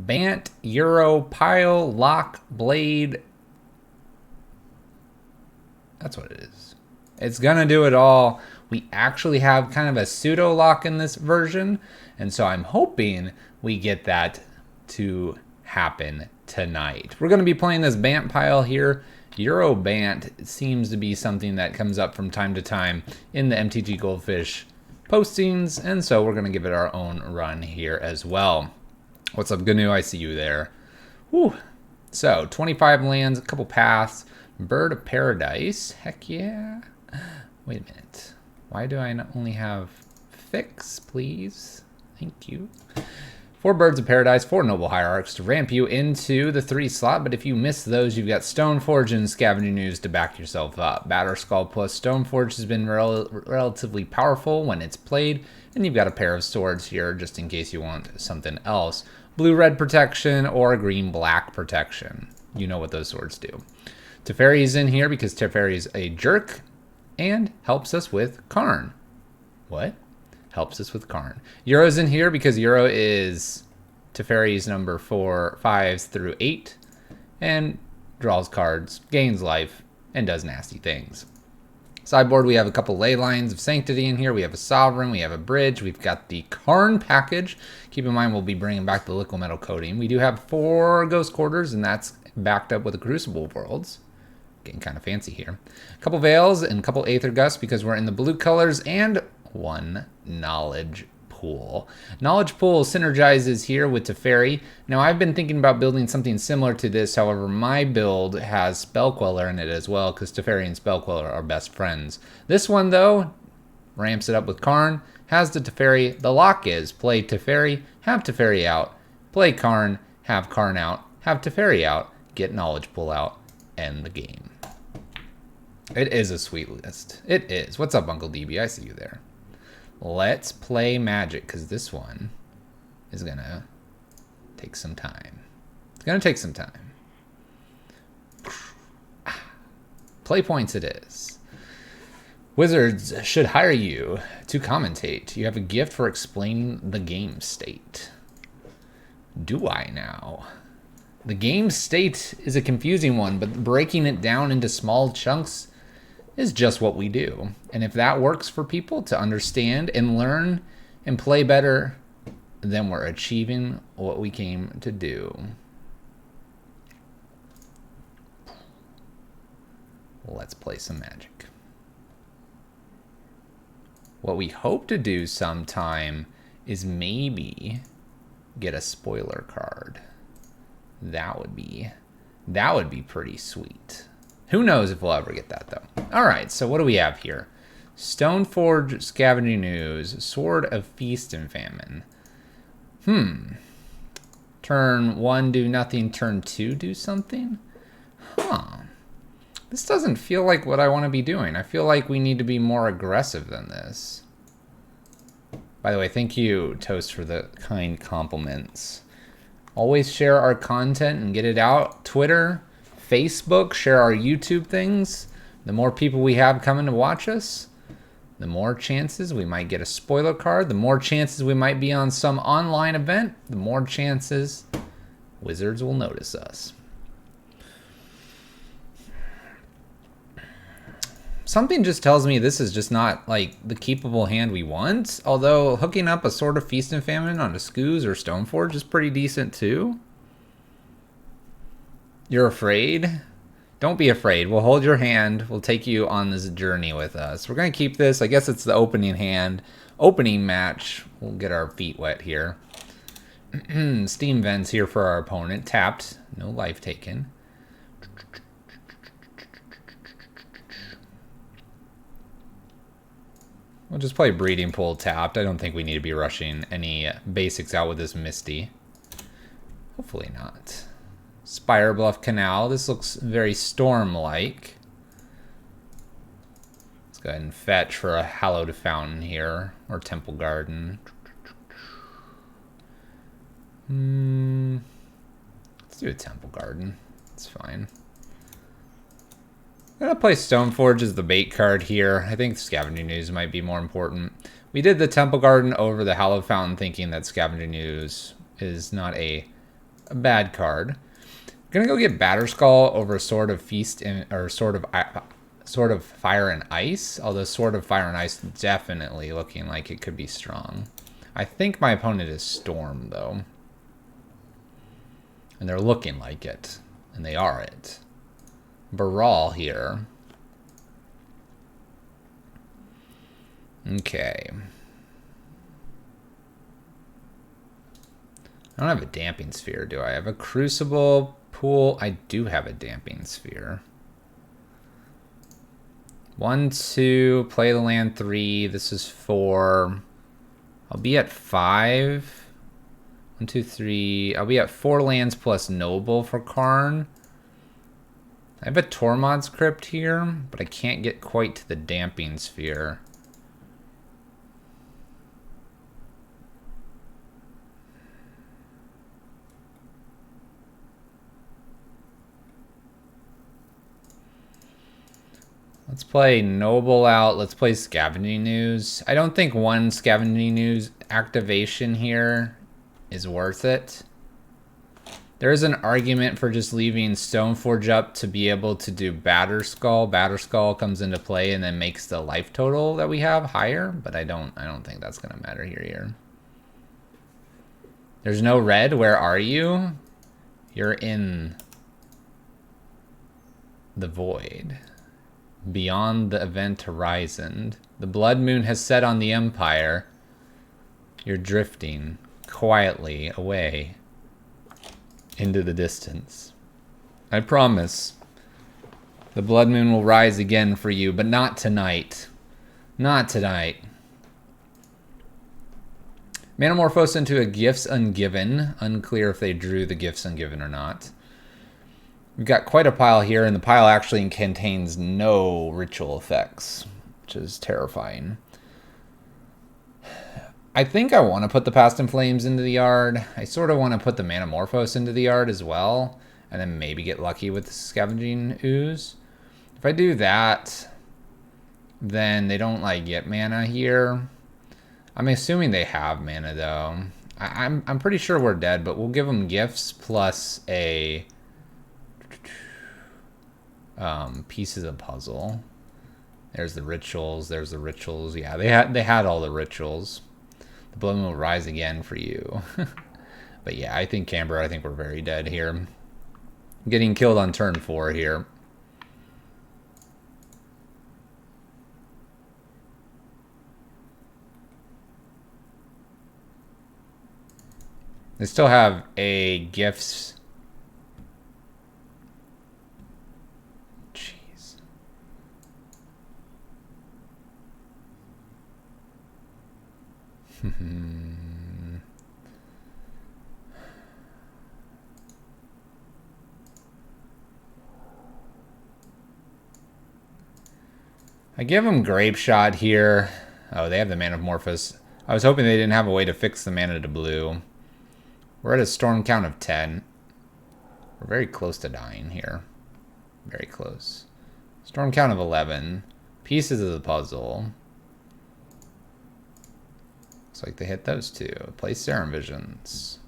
Bant, Euro, Pile, Lock, Blade. That's what it is. It's going to do it all. We actually have kind of a pseudo lock in this version, and so I'm hoping we get that to happen tonight. We're going to be playing this Bant pile here. Euro Bant seems to be something that comes up from time to time in the MTG Goldfish postings, and so we're going to give it our own run here as well. What's up, Gnu? I see you there. Whew. So 25 lands, a couple paths, Bird of Paradise. Heck yeah. Wait a minute. Why do I not only have fix, please? Thank you. 4 Birds of Paradise, 4 Noble Hierarchs to ramp you into the 3 slot, but if you miss those, you've got Stoneforge and Scavenging Ooze to back yourself up. Batterskull plus Stoneforge has been relatively powerful when it's played, and you've got a pair of swords here just in case you want something else. Blue-red protection or green-black protection. You know what those swords do. Teferi's in here because Teferi's a jerk and helps us with Karn. What? Helps us with Karn. Euro's in here because Euro is Teferi's number 4, 5s through 8, and draws cards, gains life, and does nasty things. Sideboard, we have a couple ley lines of Sanctity in here. We have a Sovereign, we have a Bridge, we've got the Karn package. Keep in mind we'll be bringing back the Liquid Metal Coating. We do have 4 Ghost Quarters, and that's backed up with the Crucible of Worlds. Getting kind of fancy here. A couple Veils and a couple Aether Gusts because we're in the blue colors, and 1 Knowledge Pool. Knowledge Pool synergizes here with Teferi. Now I've been thinking about building something similar to this, however my build has Spell Queller in it as well because Teferi and Spell Queller are best friends. This one though, ramps it up with Karn, has the Teferi. The lock is play Teferi, have Teferi out, play Karn, have Karn out, have Teferi out, get Knowledge Pool out, end the game. It is a sweet list. It is. What's up, Uncle DB? I see you there. Let's play Magic, because this one is going to take some time. It's going to take some time. Play points it is. Wizards should hire you to commentate. You have a gift for explaining the game state. Do I now? The game state is a confusing one, but breaking it down into small chunks is just what we do. And if that works for people to understand and learn and play better, then we're achieving what we came to do. Let's play some Magic. What we hope to do sometime is maybe get a spoiler card. That would be pretty sweet. Who knows if we'll ever get that, though. All right, so what do we have here? Stoneforge, Scavenging Ooze, Sword of Feast and Famine. Turn 1, do nothing. Turn 2, do something? Huh. This doesn't feel like what I want to be doing. I feel like we need to be more aggressive than this. By the way, thank you, Toast, for the kind compliments. Always share our content and get it out. Twitter, Facebook, share our YouTube things. The more people we have coming to watch us, the more chances we might get a spoiler card. The more chances we might be on some online event, the more chances Wizards will notice us. Something just tells me this is just not like the keepable hand we want. Although hooking up a Sword of Feast and Famine on a Scooz or Stoneforge is pretty decent too. You're afraid? Don't be afraid. We'll hold your hand. We'll take you on this journey with us. We're going to keep this. I guess it's the opening hand. Opening match. We'll get our feet wet here. Steam Vents here for our opponent. Tapped. No life taken. We'll just play Breeding Pool tapped. I don't think we need to be rushing any basics out with this Misty. Hopefully not. Spire Bluff Canal. This looks very Storm-like. Let's go ahead and fetch for a Hallowed Fountain here. Or Temple Garden. Let's do a Temple Garden. It's fine. I'm going to play Stoneforge as the bait card here. I think Scavenging Ooze might be more important. We did the Temple Garden over the Hallowed Fountain thinking that Scavenging Ooze is not a a bad card. Gonna go get Batterskull over Sword of Feast and or Sword of Fire and Ice. Although Sword of Fire and Ice definitely looking like it could be strong. I think my opponent is Storm though, and they're looking like it, and they are it. Baral here. Okay. I don't have a Damping Sphere, do I? I have a Crucible Pool. I do have a Damping Sphere. 1, 2, play the land 3. This is 4. I'll be at 5. 1, 2, 3. I'll be at 4 lands plus Noble for Karn. I have a Tormod's Crypt here, but I can't get quite to the Damping Sphere. Let's play Noble out. Let's play Scavenging News. I don't think one Scavenging News activation here is worth it. There is an argument for just leaving Stoneforge up to be able to do Batterskull. Batterskull comes into play and then makes the life total that we have higher, but I don't think that's gonna matter here. There's no red. Where are you? You're in the void. Beyond the event horizon. The blood moon has set on the Empire. You're drifting quietly away into the distance. I promise the blood moon will rise again for you, but not tonight. Not tonight. Manamorphose into a Gifts Ungiven. Unclear if they drew the Gifts Ungiven or not. We've got quite a pile here, and the pile actually contains no ritual effects, which is terrifying. I think I want to put the Past in Flames into the yard. I sort of want to put the Manamorphose into the yard as well, and then maybe get lucky with the Scavenging Ooze. If I do that, then they don't like get mana here. I'm assuming they have mana though. I'm pretty sure we're dead, but we'll give them gifts plus a pieces of puzzle. There's the rituals. There's the rituals. Yeah, they had all the rituals. The blood moon will rise again for you. But yeah, I think Canberra. I think we're very dead here. Getting killed on turn 4 here. They still have a gifts. Jeez. I give them Grape Shot here. Oh, they have the Manamorphose. I was hoping they didn't have a way to fix the mana to blue. We're at a storm count of 10. We're very close to dying here. Very close. Storm count of 11. Pieces of the puzzle. Looks like they hit those two. Play Serum Visions.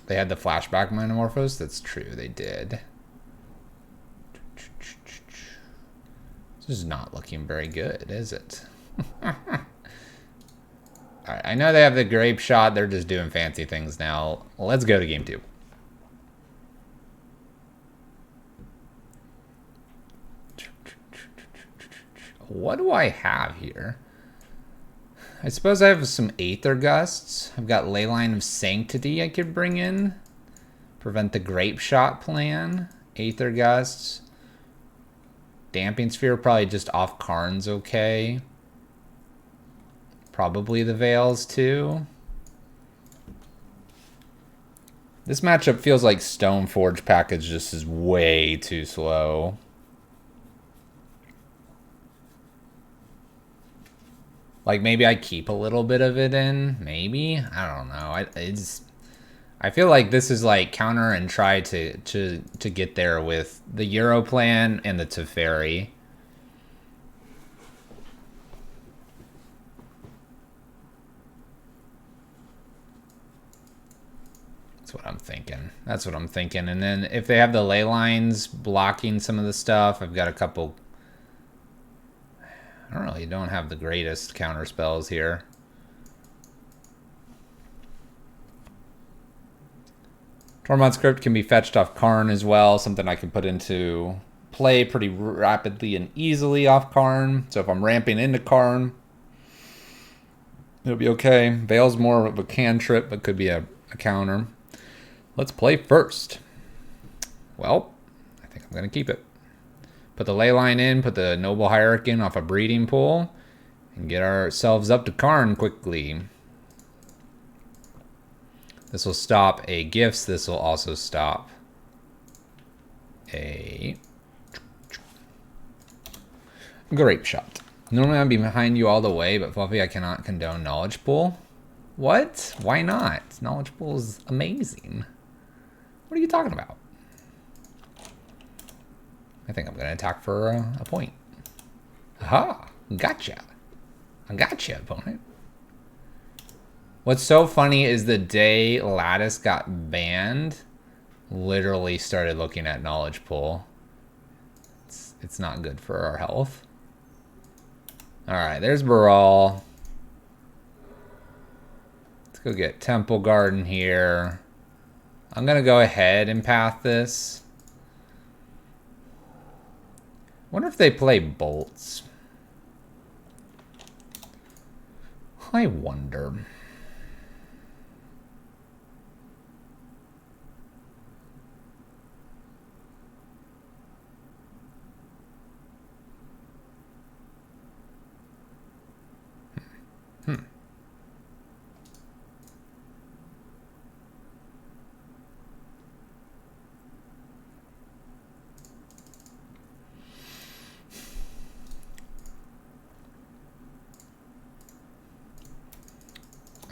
They had the flashback Manamorphose? That's true, they did. This is not looking very good, is it? Alright, I know they have the Grape Shot. They're just doing fancy things now. Let's go to game 2. What do I have here? I suppose I have some Aether Gusts. I've got Leyline of Sanctity I could bring in. Prevent the Grape Shot plan. Aether Gusts. Damping Sphere probably just off Karn's okay. Probably the Veils too. This matchup feels like Stoneforge package just is way too slow. Like maybe I keep a little bit of it in, maybe. I don't know. I feel like this is like counter and try to get there with the Euro plan and the Teferi. That's what I'm thinking. That's what I'm thinking. And then if they have the ley lines blocking some of the stuff, I've got a couple... I don't really don't have the greatest counter spells here. Tormod's Crypt can be fetched off Karn as well, something I can put into play pretty rapidly and easily off Karn. So if I'm ramping into Karn, it'll be okay. Veil's more of a cantrip, but could be a counter. Let's play first. Well, I think I'm going to keep it. Put the ley line in, put the Noble Hierarch in off a breeding pool, and get ourselves up to Karn quickly. This will stop a gifts. This will also stop a grape shot. Normally I'd be behind you all the way, but Fluffy, I cannot condone knowledge pool. What? Why not? Knowledge pool is amazing. What are you talking about? I think I'm going to attack for a point. Aha! Gotcha. I gotcha, opponent. What's so funny is the day Lattice got banned, literally started looking at knowledge pool. It's not good for our health. Alright, there's Baral. Let's go get Temple Garden here. I'm going to go ahead and path this. Wonder if they play bolts. I wonder.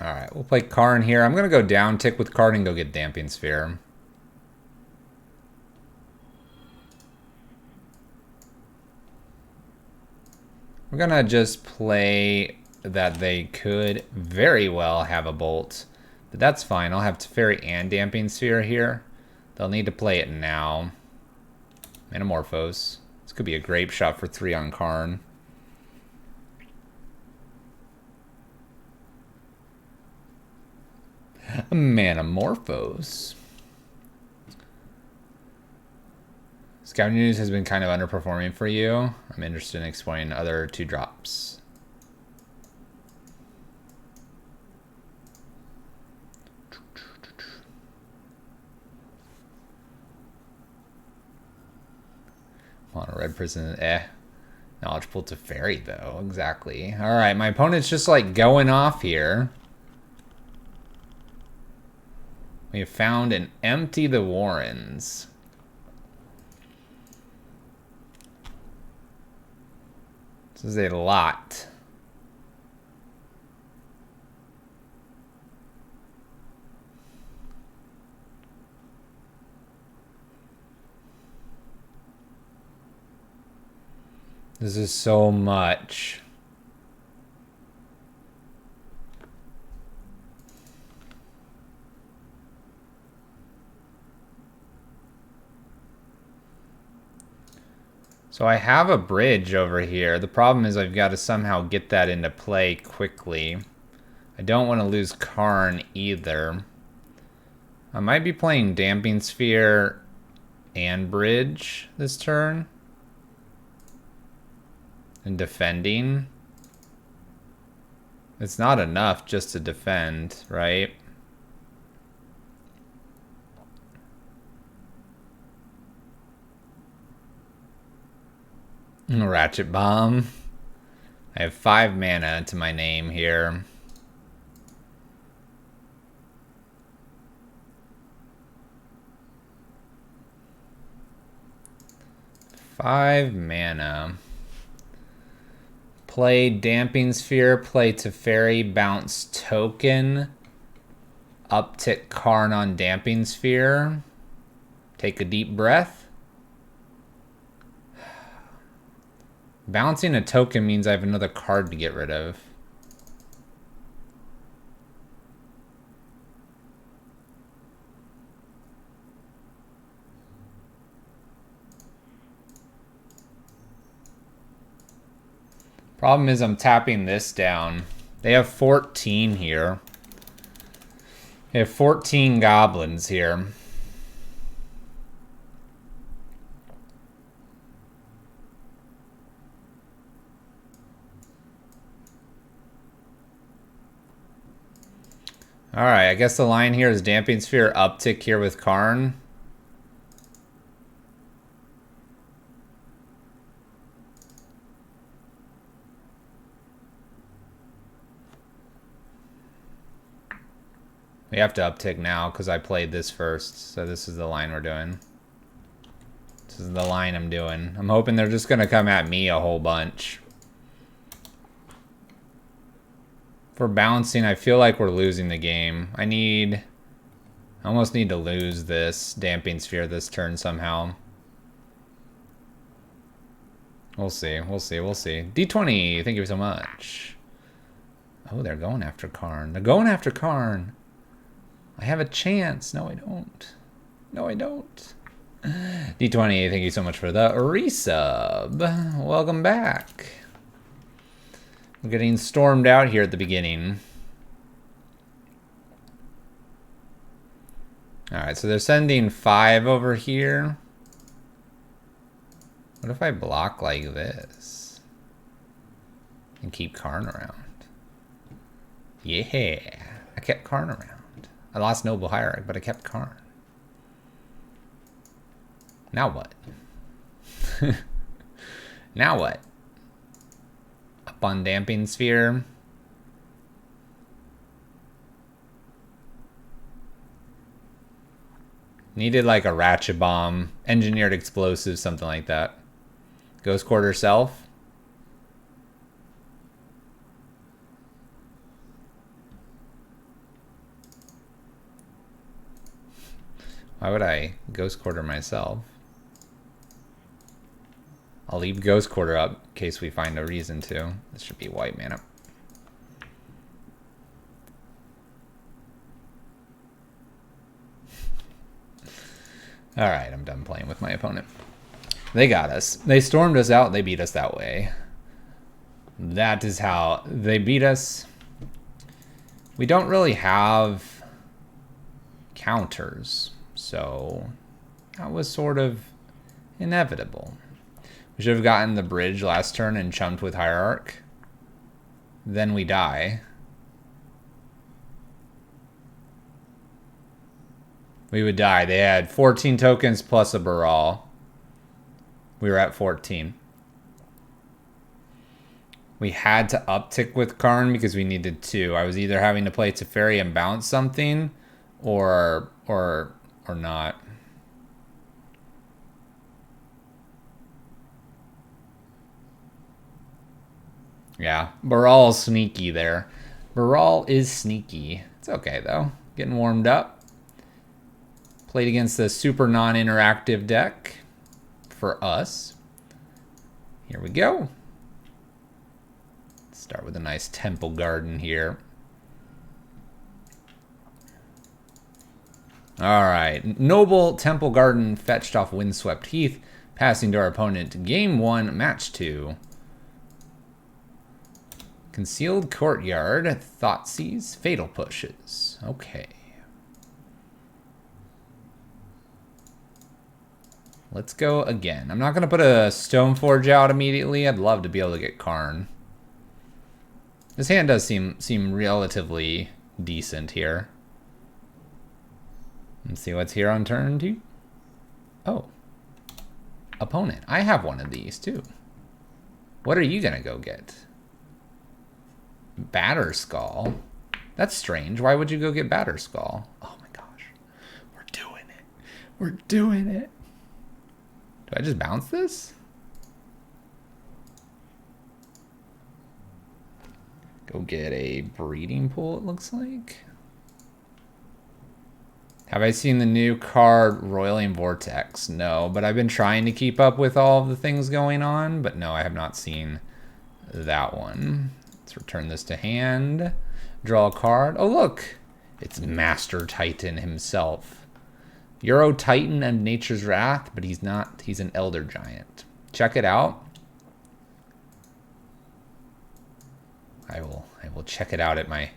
Alright, we'll play Karn here. I'm going to go down tick with Karn and go get Damping Sphere. We're going to just play that they could very well have a bolt. But that's fine. I'll have Teferi and Damping Sphere here. They'll need to play it now. Metamorphose. This could be a grape shot for 3 on Karn. Metamorphose. Scout News has been kind of underperforming for you. I'm interested in exploring other 2-drops. On a red prison, Knowledge pool to fairy though, exactly. All right, my opponent's just like going off here. We have found and empty the Warrens. This is a lot. This is so much. So I have a bridge over here. The problem is I've got to somehow get that into play quickly. I don't want to lose Karn either. I might be playing Damping Sphere and Bridge this turn. And defending. It's not enough just to defend, right? Ratchet Bomb. I have 5 mana to my name here. Five mana. Play Damping Sphere, play Teferi, bounce token. Uptick Karn on Damping Sphere. Take a deep breath. Bouncing a token means I have another card to get rid of. Problem is I'm tapping this down. They have 14 here. They have 14 goblins here. Alright, I guess the line here is Damping Sphere uptick here with Karn. We have to uptick now because I played this first. So this is the line we're doing. This is the line I'm doing. I'm hoping they're just going to come at me a whole bunch. For bouncing, I feel like we're losing the game. I almost need to lose this Damping Sphere this turn somehow. We'll see. We'll see. We'll see. D20, thank you so much. Oh, they're going after Karn. They're going after Karn. I have a chance. No, I don't. No, I don't. D20, thank you so much for the resub. Welcome back. We're getting stormed out here at the beginning. Alright, so they're sending 5 over here. What if I block like this? And keep Karn around? Yeah, I kept Karn around. I lost Noble Hierarch, but I kept Karn. Now what? Now what? Up on Damping Sphere. Needed like a ratchet bomb, engineered explosive, something like that. Ghost Quarter Self. Why would I Ghost Quarter myself? I'll leave Ghost Quarter up in case we find a reason to. This should be white mana. Alright, I'm done playing with my opponent. They got us. They stormed us out. They beat us that way. That is how they beat us. We don't really have counters, so that was sort of inevitable. We should have gotten the bridge last turn and chumped with Hierarch. Then we die. We would die. They had 14 tokens plus a Baral. We were at 14. We had to uptick with Karn because we needed 2. I was either having to play Teferi and bounce something or not. Yeah, Baral's sneaky there. Baral is sneaky. It's okay, though. Getting warmed up. Played against the super non-interactive deck for us. Here we go. Start with a nice Temple Garden here. Alright, Noble Temple Garden fetched off Windswept Heath, passing to our opponent. Game 1, match 2. Concealed Courtyard, Thoughtseize, Fatal Pushes. Okay. Let's go again. I'm not going to put a Stoneforge out immediately. I'd love to be able to get Karn. This hand does seem relatively decent here. Let's see what's here on turn 2. Oh. Opponent. I have one of these too. What are you going to go get? Batterskull? That's strange. Why would you go get Batterskull? Oh my gosh. We're doing it. We're doing it. Do I just bounce this? Go get a breeding pool, it looks like. Have I seen the new card, Roiling Vortex? No, but I've been trying to keep up with all of the things going on, but no, I have not seen that one. Let's return this to hand. Draw a card. Oh, look! It's Master Titan himself. Euro Titan and Nature's Wrath, but he's not. He's an Elder Giant. Check it out. I will check it out at my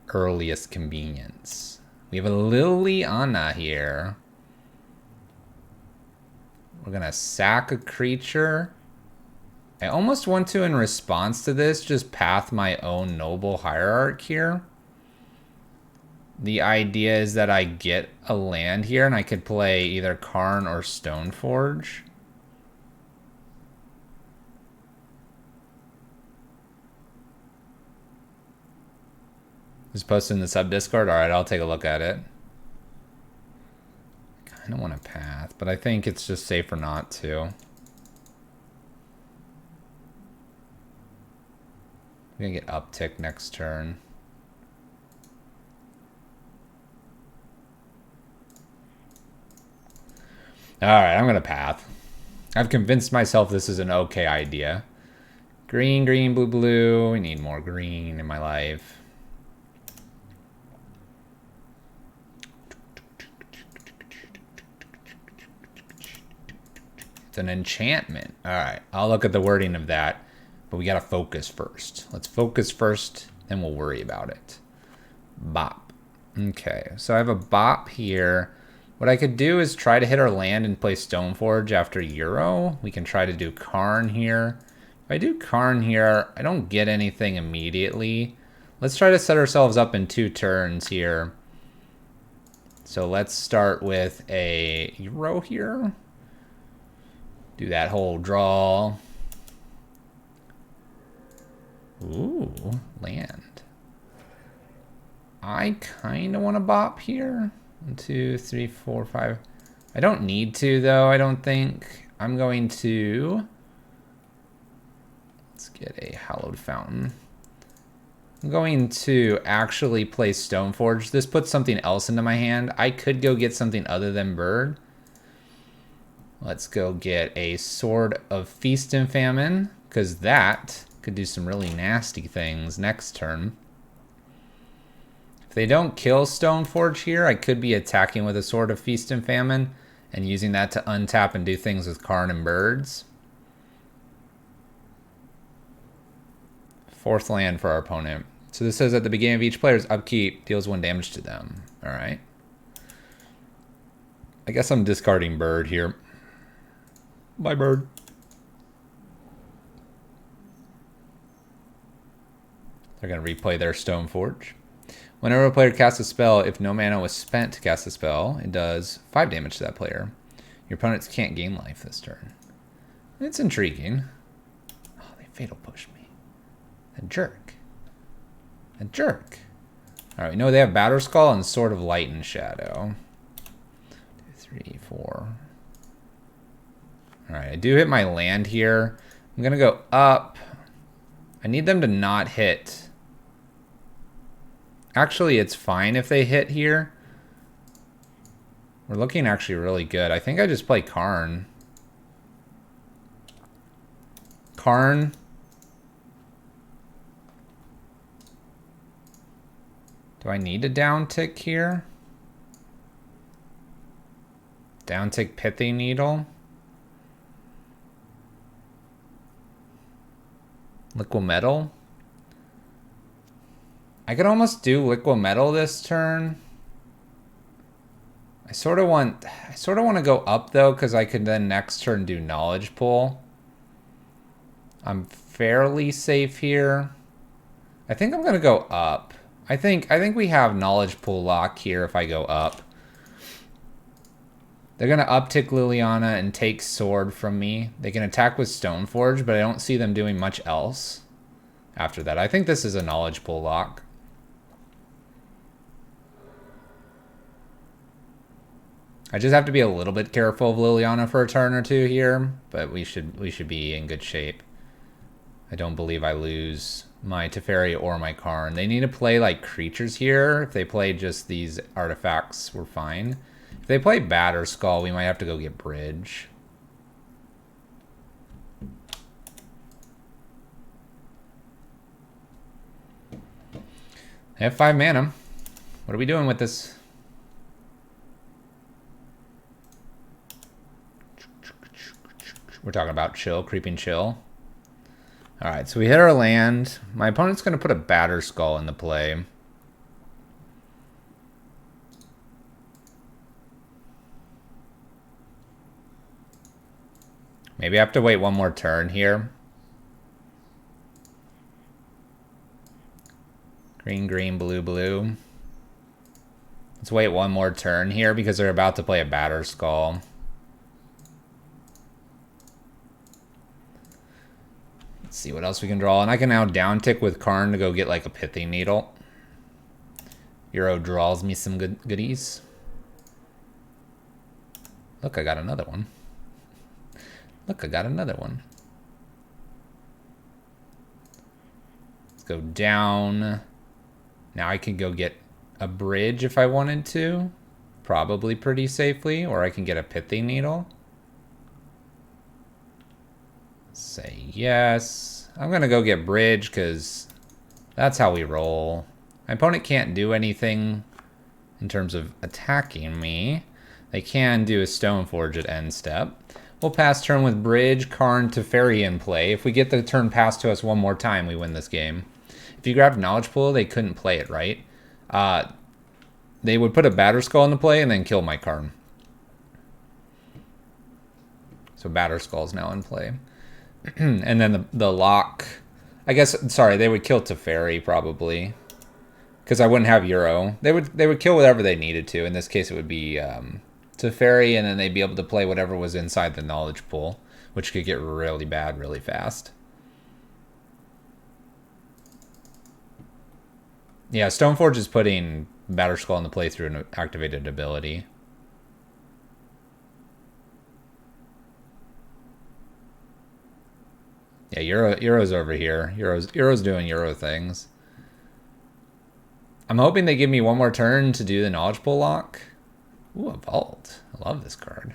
earliest convenience. We have a Liliana here. We're gonna sack a creature. I almost want to, in response to this, just path my own Noble Hierarch here. The idea is that I get a land here and I could play either Karn or Stoneforge. Just posted in the sub Discord. All right, I'll take a look at it. I don't want to path, but I think it's just safer not to. I'm gonna get uptick next turn. All right, I'm gonna path. I've convinced myself this is an okay idea. Green, green, blue, blue. We need more green in my life. It's an enchantment. All right, I'll look at the wording of that, but we gotta focus first. Let's focus first, then we'll worry about it. Bop. Okay, so I have a bop here. What I could do is try to hit our land and play Stoneforge after Euro. We can try to do Karn here. If I do Karn here, I don't get anything immediately. Let's try to set ourselves up in 2 turns here. So let's start with a Euro here. Do that whole draw. Ooh, land. I kind of want to bop here. 1, 2, 3, 4, 5. I don't need to, though, I don't think. I'm going to... Let's get a Hallowed Fountain. I'm going to actually play Stoneforge. This puts something else into my hand. I could go get something other than Bird. Let's go get a Sword of Feast and Famine, because that could do some really nasty things next turn. If they don't kill Stoneforge here, I could be attacking with a Sword of Feast and Famine and using that to untap and do things with Karn and Birds. 4th land for our opponent. So this says at the beginning of each player's upkeep, deals 1 damage to them. All right. I guess I'm discarding Bird here. Bye, Bird. They're going to replay their Stoneforge. Whenever a player casts a spell, if no mana was spent to cast a spell, it does 5 damage to that player. Your opponents can't gain life this turn. It's intriguing. Oh, they fatal pushed me. A jerk. A jerk. All right, we know they have Battle Skull and Sword of Light and Shadow. 2, 3, 4. All right, I do hit my land here. I'm going to go up. I need them to not hit. Actually, it's fine if they hit here. We're looking actually really good. I think I just play Karn. Karn. Do I need a down tick here? Down tick Pithy Needle. Liquimetal. I could almost do Liquimetal this turn. I sort of want to go up though, because I could then next turn do Knowledge Pull. I'm fairly safe here. I think I'm gonna go up. I think we have Knowledge Pull lock here if I go up. They're gonna uptick Liliana and take Sword from me. They can attack with Stoneforge, but I don't see them doing much else after that. I think this is a Knowledge Pull lock. I just have to be a little bit careful of Liliana for a turn or 2 here, but we should be in good shape. I don't believe I lose my Teferi or my Karn. They need to play like creatures here. If they play just these artifacts, we're fine. If they play Batter Skull, we might have to go get Bridge. I have 5 mana. What are we doing with this? We're talking about chill, creeping chill. All right, so we hit our land. My opponent's going to put a Batter Skull into play. Maybe I have to wait one more turn here. Green, green, blue, blue. Let's wait one more turn here because they're about to play a Batter Skull. Let's see what else we can draw. And I can now down tick with Karn to go get like a Pithing Needle. Euro draws me some goodies. Look, I got another one. Look, I got another one. Let's go down. Now I can go get a bridge if I wanted to. Probably pretty safely. Or I can get a Pithing Needle. Say yes. I'm going to go get bridge because that's how we roll. My opponent can't do anything in terms of attacking me. They can do a Stoneforge at end step. We'll pass turn with bridge, Karn, Teferi in play. If we get the turn passed to us one more time, we win this game. If you grabbed Knowledge Pool, they couldn't play it, right? They would put a Batter Skull into play and then kill my Karn. So Batter Skull is now in play. And then the lock, I guess, sorry, they would kill Teferi probably. Because I wouldn't have Euro. They would kill whatever they needed to. In this case, it would be Teferi, and then they'd be able to play whatever was inside the Knowledge Pool, which could get really bad really fast. Yeah, Stoneforge is putting Batter Skull into play through an activated ability. Yeah, Euro's over here. Euro's doing Euro things. I'm hoping they give me one more turn to do the Knowledge Pool lock. Ooh, a Vault. I love this card.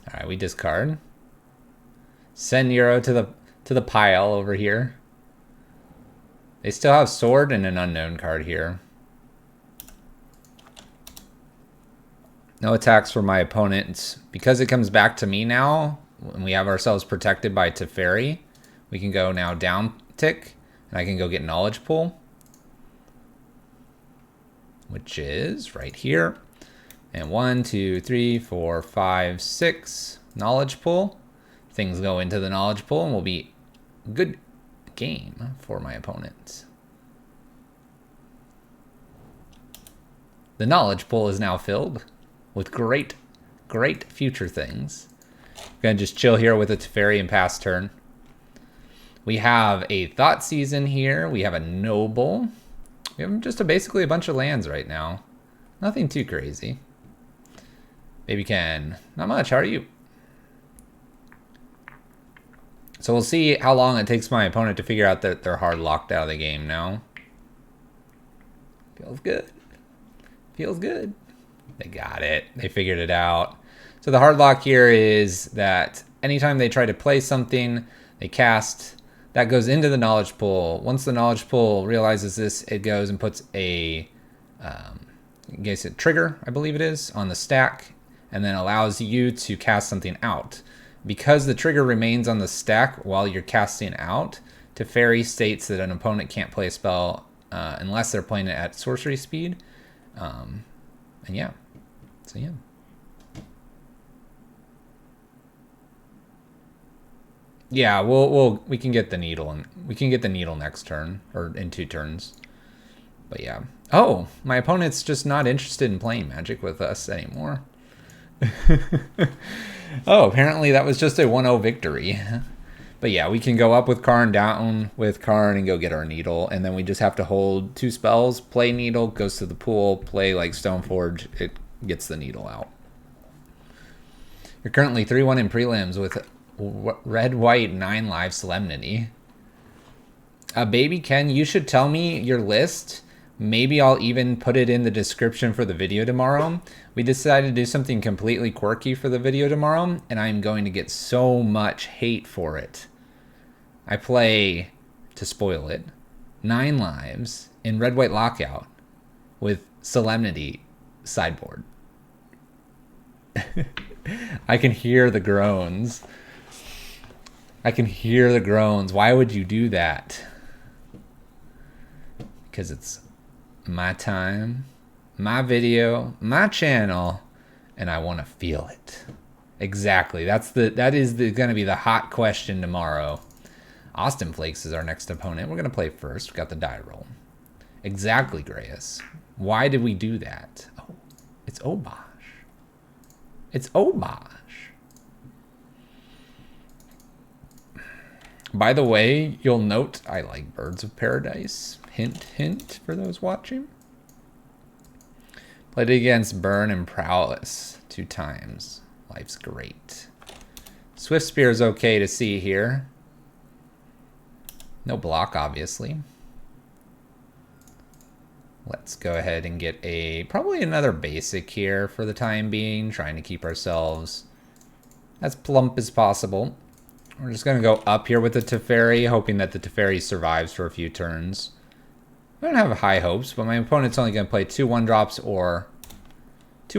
All right, we discard. Send Euro to the pile over here. They still have Sword and an unknown card here. No attacks for my opponents. Because it comes back to me now, and we have ourselves protected by Teferi, we can go now down tick, and I can go get Knowledge Pool, which is right here. And 1, 2, 3, 4, 5, 6 Knowledge Pool. Things go into the Knowledge Pool and will be a good game for my opponent. The Knowledge Pool is now filled with great future things. I'm gonna just chill here with a Teferi and pass turn. We have a Thought Season here. We have a Noble. We have just basically a bunch of lands right now. Nothing too crazy. Baby Ken, not much. How are you? So we'll see how long it takes my opponent to figure out that they're hard locked out of the game now. Feels good. Feels good. They got it. They figured it out. So the hard lock here is that anytime they try to play something, they cast, that goes into the Knowledge Pool. Once the Knowledge Pool realizes this, it goes and puts a trigger, I believe it is, on the stack, and then allows you to cast something out. Because the trigger remains on the stack while you're casting out, Teferi states that an opponent can't play a spell unless they're playing it at sorcery speed. And yeah, so yeah. Yeah, we can get the needle, and we can get the needle next turn, or in 2 turns. But yeah. Oh, my opponent's just not interested in playing Magic with us anymore. Oh, apparently that was just a 1-0 victory. But yeah, we can go up with Karn, down with Karn, and go get our needle. And then we just have to hold 2 spells. Play needle, goes to the pool. Play like Stoneforge, it gets the needle out. You're currently 3-1 in prelims with red, white, 9 live Solemnity. Baby Ken, you should tell me your list. Maybe I'll even put it in the description for the video tomorrow. We decided to do something completely quirky for the video tomorrow, and I'm going to get so much hate for it. I play, to spoil it, 9 lives in Red White Lockout with Solemnity sideboard. I can hear the groans. I can hear the groans. Why would you do that? Because it's my time, my video, my channel, and I want to feel it. Exactly. That is going to be the hot question tomorrow. Austin Flakes is our next opponent. We're going to play first. We got the die roll. Exactly, Grayus. Why did we do that? Oh, it's Obosh. It's Obosh. By the way, you'll note I like Birds of Paradise. Hint, hint for those watching. Played against Burn and Prowess 2 times. Life's great. Swift Spear is okay to see here. No block, obviously. Let's go ahead and get probably another basic here for the time being, trying to keep ourselves as plump as possible. We're just going to go up here with the Teferi, hoping that the Teferi survives for a few turns. I don't have high hopes, but my opponent's only going to play 2 1-drops or a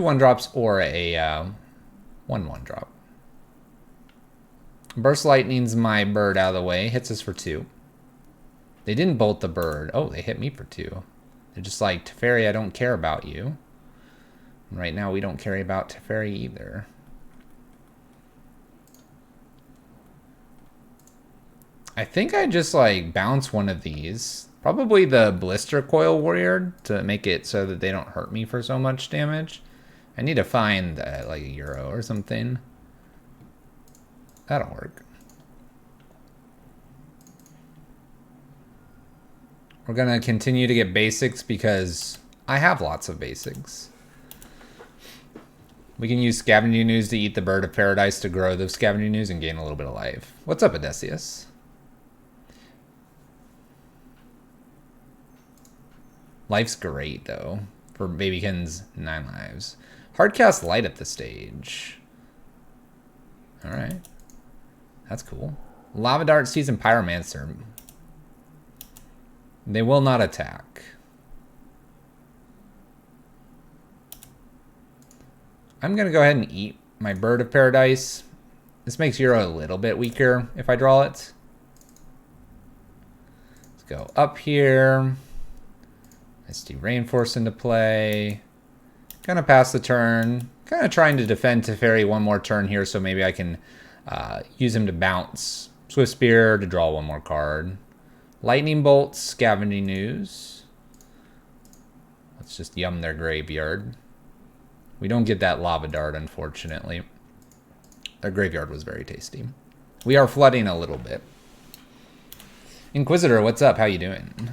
1/1 drop. Burst Lightning's my bird out of the way. Hits us for 2. They didn't bolt the bird. Oh, they hit me for 2. They're just like, Teferi, I don't care about you. And right now, we don't care about Teferi either. I think I just like bounce one of these. Probably the Blister Coil Warrior to make it so that they don't hurt me for so much damage. I need to find like a Euro or something. That'll work. We're going to continue to get basics because I have lots of basics. We can use Scavenging Ooze to eat the Bird of Paradise to grow the Scavenging Ooze and gain a little bit of life. What's up, Odysseus? Life's great, though, for Babykin's 9 lives. Hardcast Light at the stage. Alright. That's cool. Lava Dart, Season Pyromancer. They will not attack. I'm going to go ahead and eat my Bird of Paradise. This makes Euro a little bit weaker if I draw it. Let's go up here. SD Rainforce into play. Gonna pass the turn. Kind of trying to defend Teferi one more turn here, so maybe I can use him to bounce Swift Spear to draw one more card. Lightning Bolt, Scavenging Ooze. Let's just yum their graveyard. We don't get that Lava Dart, unfortunately. Their graveyard was very tasty. We are flooding a little bit. Inquisitor, what's up? How you doing?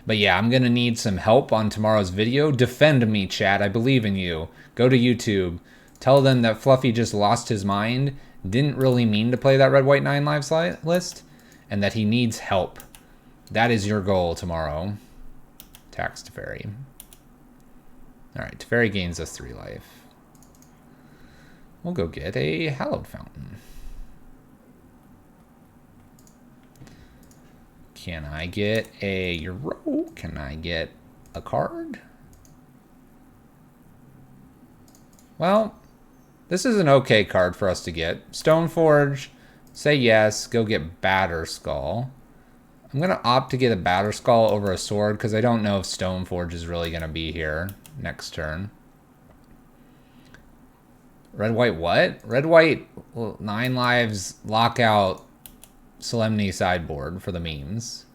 But yeah, I'm going to need some help on tomorrow's video. Defend me, chat. I believe in you. Go to YouTube. Tell them that Fluffy just lost his mind, didn't really mean to play that Red, White, 9 lives list, and that he needs help. That is your goal tomorrow. Tax Teferi. Alright, Teferi gains us 3 life. We'll go get a Hallowed Fountain. Can I get a Euro? Can I get a card? Well, this is an okay card for us to get. Stoneforge, say yes, go get Batterskull. I'm going to opt to get a Batterskull over a sword because I don't know if Stoneforge is really going to be here next turn. Red, white, what? Red, white, 9 lives, lockout, Solemnity sideboard for the memes.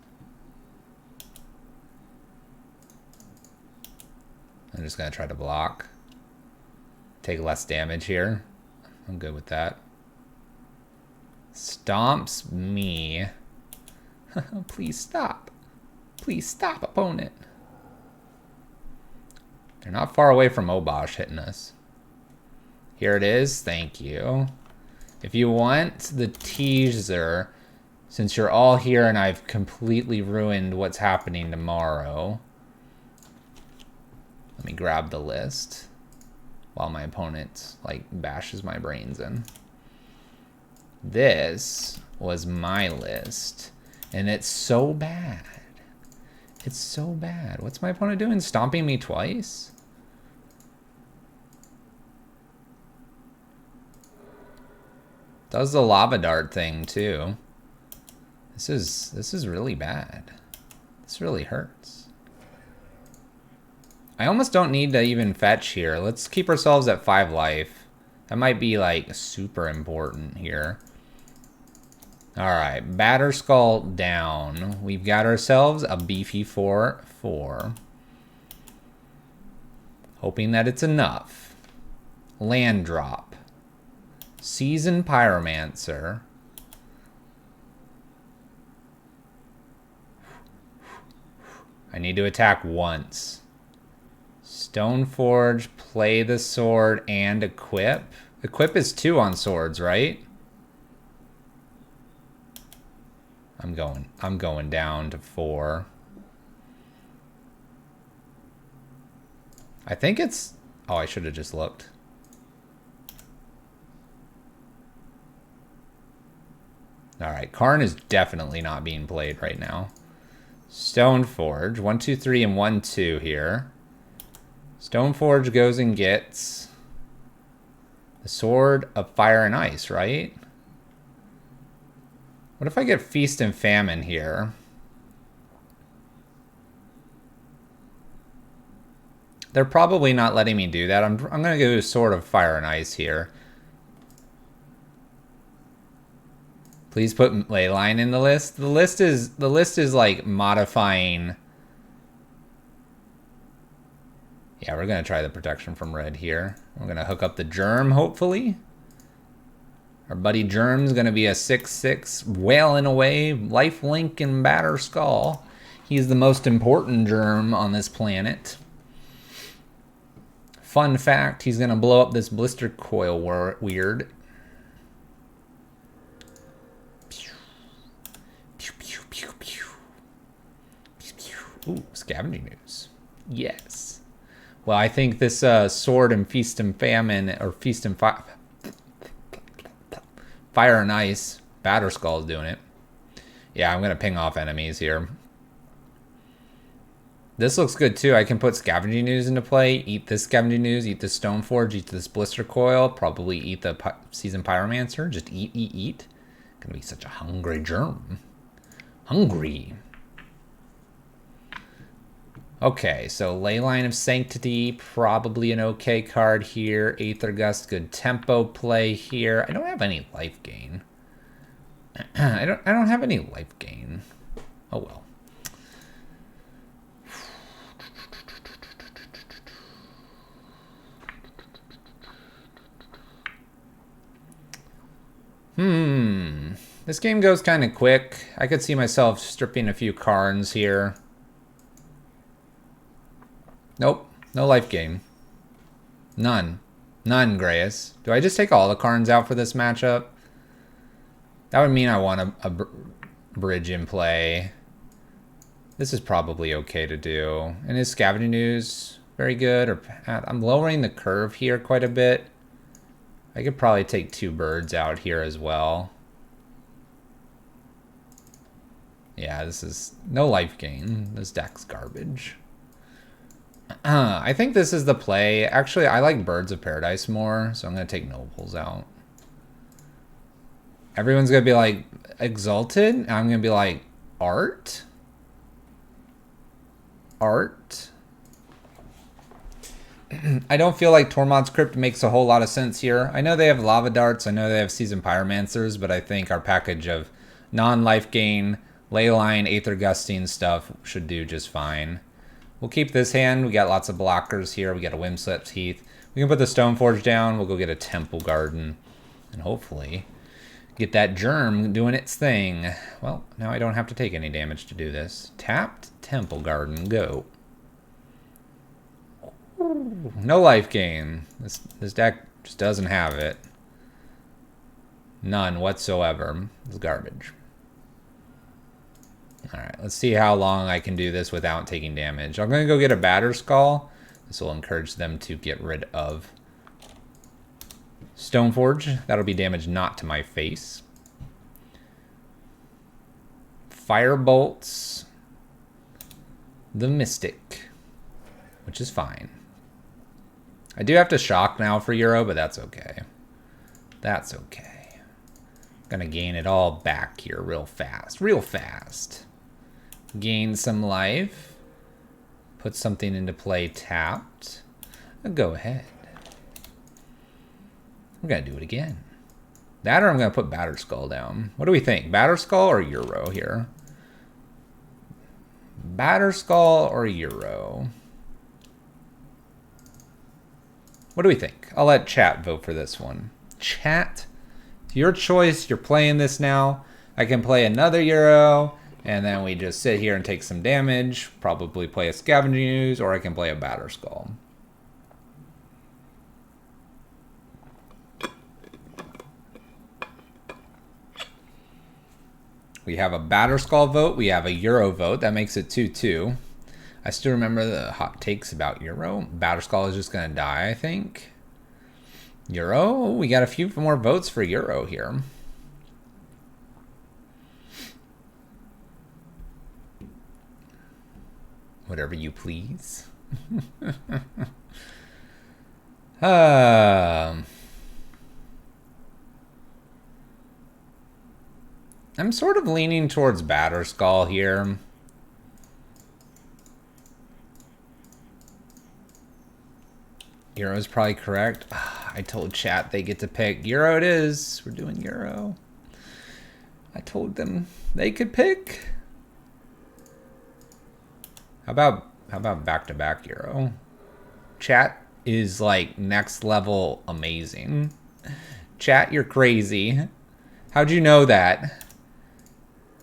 I'm just going to try to block. Take less damage here. I'm good with that. Stomps me. Please stop. Please stop, opponent. They're not far away from Obosh hitting us. Here it is. Thank you. If you want the teaser, since you're all here and I've completely ruined what's happening tomorrow, let me grab the list while my opponent like bashes my brains in. This was my list, and it's so bad. It's so bad. What's my opponent doing? Stomping me twice? Does the lava dart thing too. This is really bad. This really hurts. I almost don't need to even fetch here. Let's keep ourselves at 5 life. That might be like super important here. Alright, Batter Skull down. We've got ourselves a beefy 4/4. Hoping that it's enough. Land drop. Seasoned Pyromancer. I need to attack once. Stoneforge, play the sword, and equip. Equip is 2 on swords, right? I'm going down to 4. I think it's... Oh, I should have just looked. Alright, Karn is definitely not being played right now. Stoneforge, 1, 2, 3, and 1, 2 here. Stoneforge goes and gets the Sword of Fire and Ice, right? What if I get Feast and Famine here? They're probably not letting me do that. I'm going to go Sword of Fire and Ice here. Please put Leyline in the list. The list is like modifying. Yeah, we're going to try the protection from red here. We're going to hook up the Germ, hopefully. Our buddy Germ's going to be a 6/6 wailing away, lifelink and Batter Skull. He's the most important Germ on this planet. Fun fact, he's going to blow up this Blister Coil weird. Ooh, Scavenging News. Yes. Well, I think this Sword and Feast and Famine, or Feast and Fire and Ice, Batter Skull is doing it. Yeah, I'm going to ping off enemies here. This looks good too. I can put Scavenging News into play, eat this Scavenging News, eat this Stoneforge, eat this Blister Coil, probably eat the Seasoned Pyromancer. Just eat, eat, eat. Gonna be such a hungry Germ. Hungry. Okay, so Leyline of Sanctity, probably an okay card here. Aether Gust, good tempo play here. I don't have any life gain. I don't have any life gain. Oh well. This game goes kind of quick. I could see myself stripping a few Karns here. Nope. No life gain. None. None, Grayus. Do I just take all the Karns out for this matchup? That would mean I want a bridge in play. This is probably okay to do. And is Scavenging News very good? Or I'm lowering the curve here quite a bit. I could probably take 2 birds out here as well. Yeah, this is no life gain. This deck's garbage. I think this is the play. Actually, I like Birds of Paradise more, so I'm going to take Nobles out. Everyone's going to be like, Exalted? And I'm going to be like, Art? Art? I don't feel like Tormod's Crypt makes a whole lot of sense here. I know they have Lava Darts, I know they have Seasoned Pyromancers, but I think our package of non-life gain, Leyline, Aether Gusting stuff should do just fine. We'll keep this hand. We got lots of blockers here. We got a Windswept Heath. We can put the Stoneforge down. We'll go get a Temple Garden. And hopefully get that Germ doing its thing. Well, now I don't have to take any damage to do this. Tapped Temple Garden. Go. Ooh, no life gain. This deck just doesn't have it. None whatsoever. It's garbage. Alright, let's see how long I can do this without taking damage. I'm going to go get a Batter Skull. This will encourage them to get rid of Stoneforge. That'll be damage not to my face. Firebolts the Mystic, which is fine. I do have to shock now for Euro, but that's okay. That's okay. Gonna gain it all back here real fast. Real fast. Gain some life. Put something into play tapped. Go ahead. I'm gonna do it again. That or I'm gonna put Batterskull down. What do we think? Batterskull or Euro here? Batterskull or Euro? What do we think? I'll let chat vote for this one. Chat, your choice. You're playing this now. I can play another Euro, and then we just sit here and take some damage. Probably play a Scavenging Ooze, or I can play a Batterskull. We have a Batterskull vote. We have a Euro vote. That makes it 2-2. I still remember the hot takes about Euro. Batterskull is just going to die, I think. Euro? We got a few more votes for Euro here. Whatever you please. I'm sort of leaning towards Batterskull here. Euro is probably correct. I told chat they get to pick. Euro it is. We're doing Euro. I told them they could pick. How about back-to-back Euro? Chat is like next level amazing. Chat, you're crazy. How'd you know that?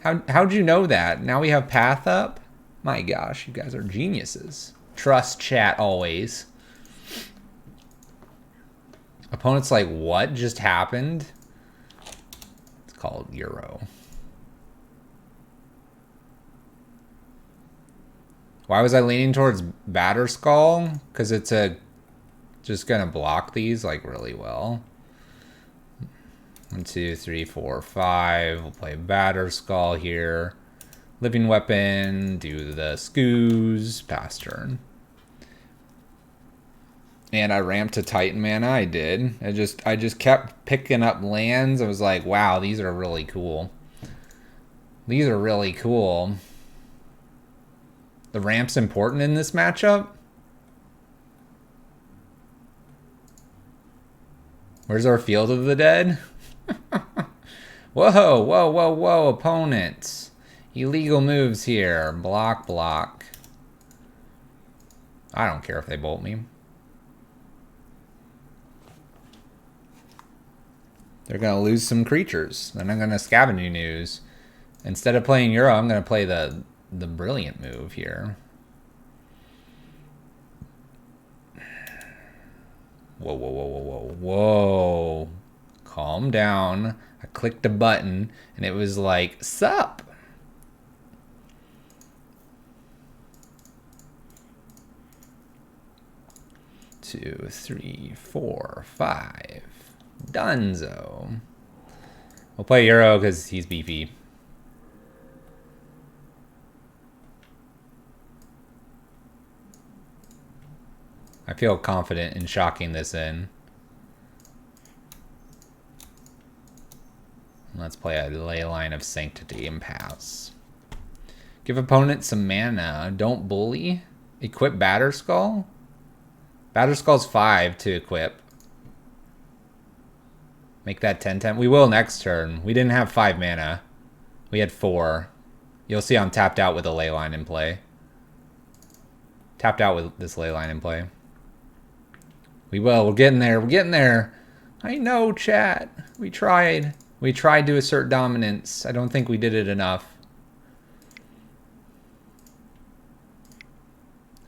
How'd you know that? Now we have Path up? My gosh, you guys are geniuses. Trust chat always. Opponent's like, what just happened? It's called Euro. Why was I leaning towards Batterskull? Because it's just gonna block these like really well. 1, 2, 3, 4, 5. We'll play Batterskull here. Living Weapon, do the Scoos, pass turn. And I ramped to Titan mana, I did. I just kept picking up lands. I was like, wow, these are really cool. These are really cool. The ramp's important in this matchup. Where's our Field of the Dead? Whoa, whoa, whoa, whoa, opponents. Illegal moves here. Block, block. I don't care if they bolt me. They're going to lose some creatures. Then I'm going to Scavenging Ooze. Instead of playing Euro, I'm going to play the brilliant move here. Whoa, whoa, whoa, whoa, whoa, whoa. Calm down. I clicked a button and it was like, sup? Two, 3, 4, 5. Dunzo. We'll play Euro because he's beefy. I feel confident in shocking this in. Let's play a Leyline of Sanctity and pass. Give opponent some mana. Don't bully. Equip Batterskull. Batterskull's 5 to equip. Make that 10-10. We will next turn. We didn't have 5 mana. We had 4. You'll see I'm tapped out with a Leyline in play. Tapped out with this Leyline in play. We will. We're getting there. We're getting there. I know, chat. We tried. We tried to assert dominance. I don't think we did it enough.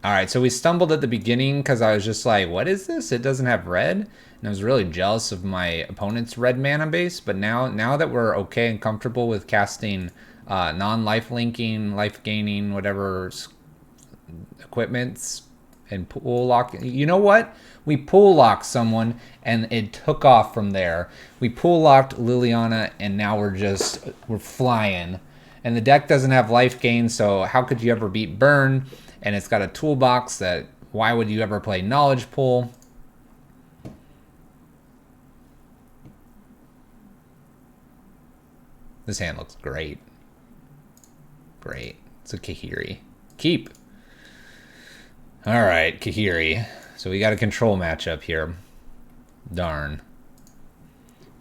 Alright, so we stumbled at the beginning because I was just like, what is this? It doesn't have red. And I was really jealous of my opponent's red mana base. But now that we're okay and comfortable with casting non-life linking, life gaining, whatever equipments and pool lock. You know what? We pool locked someone and it took off from there. We pool locked Liliana and now we're flying. And the deck doesn't have life gain, so how could you ever beat Burn? And it's got a toolbox that, why would you ever play Knowledge Pool? This hand looks great. Great. It's a Kahiri. Keep. Alright, Kahiri. So we got a control matchup here. Darn.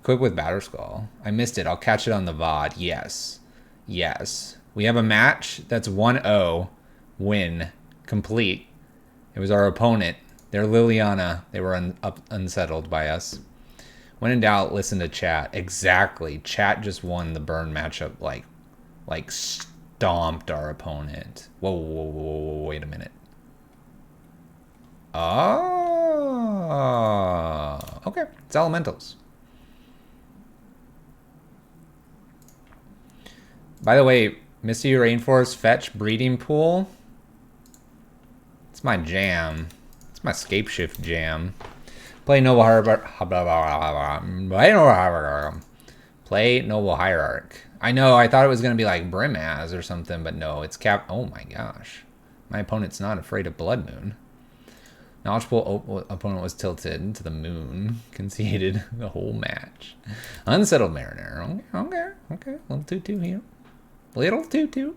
Quick with Batterskull. I missed it. I'll catch it on the VOD. Yes. Yes. We have a match that's 1-0. Win. Complete. It was our opponent. They're Liliana. They were unsettled by us. When in doubt, listen to chat. Exactly. Chat just won the burn matchup. Like stomped our opponent. Whoa, whoa, whoa, whoa, wait a minute. Oh. Okay. It's elementals. By the way, Misty Rainforest Fetch Breeding Pool. It's my jam. It's my Scape Shift jam. Play Noble Hierarch. Play Noble Hierarch. I know, I thought it was going to be like Brimaz or something, but no, it's Cap. Oh my gosh. My opponent's not afraid of Blood Moon. Knowledgeable opponent was tilted to the moon. Conceded the whole match. Unsettled Mariner. Okay. Little 2-2 here. Little 2-2.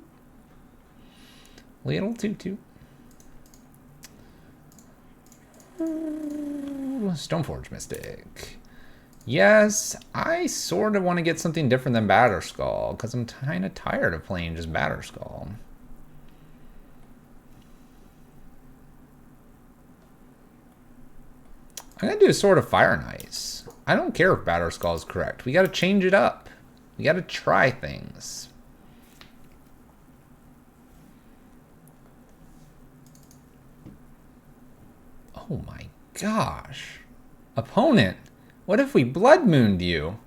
Little 2-2. Stoneforge Mystic. Yes, I sort of want to get something different than Batterskull, because I'm kind of tired of playing just Batterskull. I'm going to do a Sword of Fire and Ice. I don't care if Batterskull is correct. We got to change it up. We got to try things. Oh my gosh. Opponent, what if we Blood Mooned you?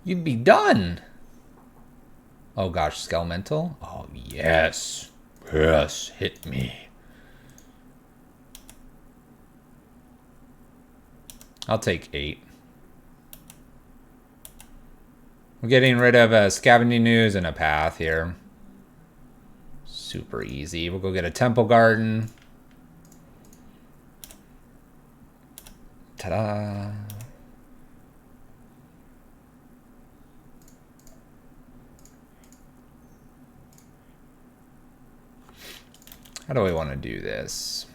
You'd be done. Oh gosh, Skelemental? Oh yes. Yes, hit me. I'll take 8. We're getting rid of a Scavenging Ooze and a Path here. Super easy. We'll go get a Temple Garden. Ta-da! How do I want to do this?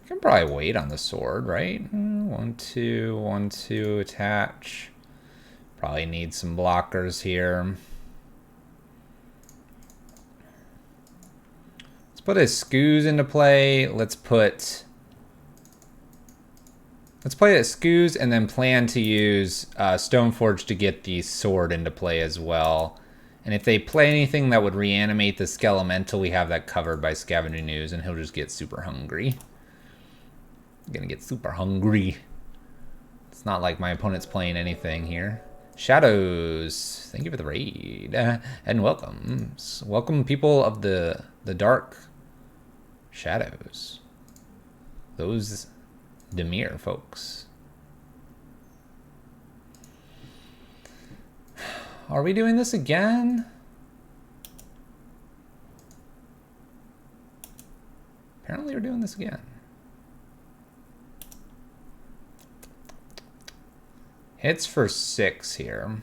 I can probably wait on the sword, right? 1, 2, 1, 2, attach. Probably need some blockers here. Let's put a Skoos into play. Let's play a Skoos and then plan to use Stoneforge to get the sword into play as well. And if they play anything that would reanimate the Skelemental, we have that covered by Scavenging Ooze, and he'll just get super hungry. I'm gonna get super hungry. It's not like my opponent's playing anything here. Shadows, thank you for the raid. And welcome. Welcome people of the dark shadows. Those Demir folks. Are we doing this again? Apparently we're doing this again. Hits for 6 here.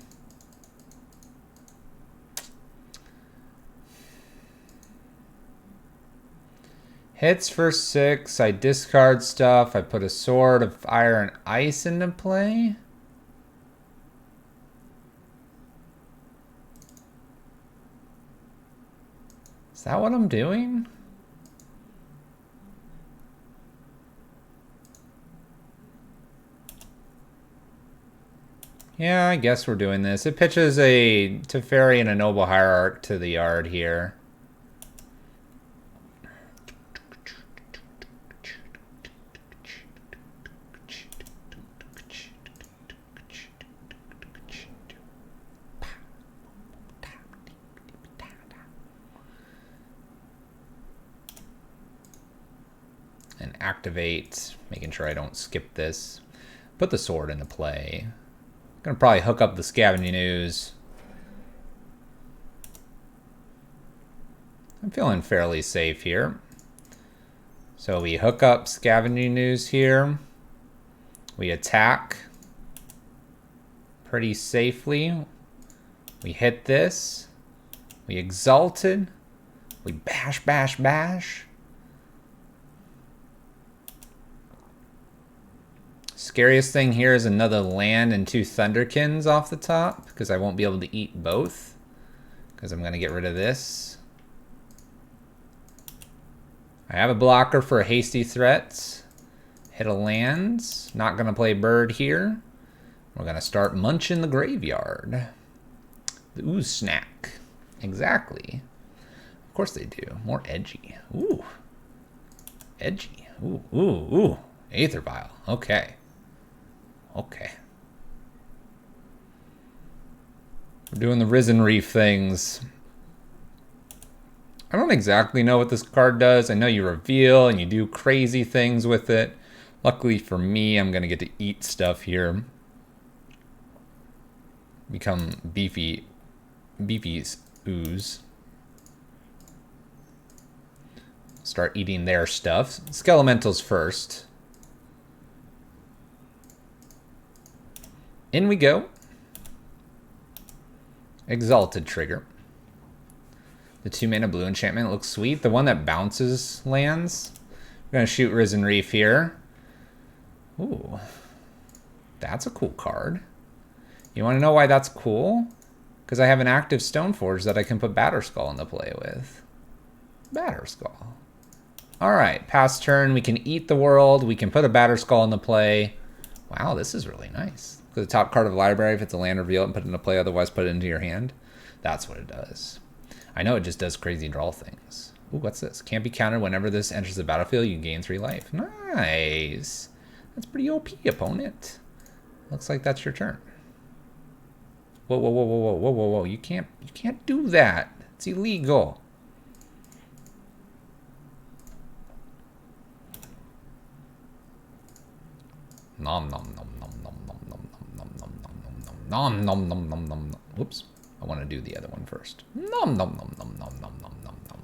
Hits for 6. I discard stuff. I put a Sword of Fire and Ice into play. Is that what I'm doing? Yeah, I guess we're doing this. It pitches a Teferi and a Noble Hierarch to the yard here. And activate, making sure I don't skip this. Put the sword into play. Gonna probably hook up the Scavenging Ooze. I'm feeling fairly safe here. So we hook up Scavenging News here. We attack pretty safely. We hit this. We exalted. We bash, bash, bash. Scariest thing here is another land and 2 Thunderkins off the top, because I won't be able to eat both, because I'm going to get rid of this. I have a blocker for hasty threats. Hit a land. Not going to play bird here. We're going to start munching the graveyard. The ooze snack. Exactly. Of course they do. More edgy. Ooh. Edgy. Ooh, ooh, ooh. Aether Vial. Okay. Okay. We're doing the Risen Reef things. I don't exactly know what this card does. I know you reveal and you do crazy things with it. Luckily for me, I'm going to get to eat stuff here. Become beefy ooze. Start eating their stuff. Skelementals first. In we go. Exalted trigger. The 2-mana blue enchantment looks sweet. The one that bounces lands. We're going to shoot Risen Reef here. Ooh. That's a cool card. You want to know why that's cool? Because I have an active Stoneforge that I can put Batterskull into play with. Batterskull. Alright, pass turn. We can eat the world. We can put a Batterskull into play. Wow, this is really nice. The top card of the library, if it's a land, reveal it and put it into play, otherwise put it into your hand. That's what it does. I know it just does crazy draw things. Ooh, what's this? Can't be countered whenever this enters the battlefield, you gain 3 life. Nice. That's pretty OP, opponent. Looks like that's your turn. Whoa, whoa, whoa, whoa, whoa, whoa, whoa, whoa. You can't do that. It's illegal. Nom nom nom nom nom nom nom nom nom nom nom nom nom nom nom nom nom. Whoops. I want to do the other one first. Nom nom nom nom nom nom nom nom nom.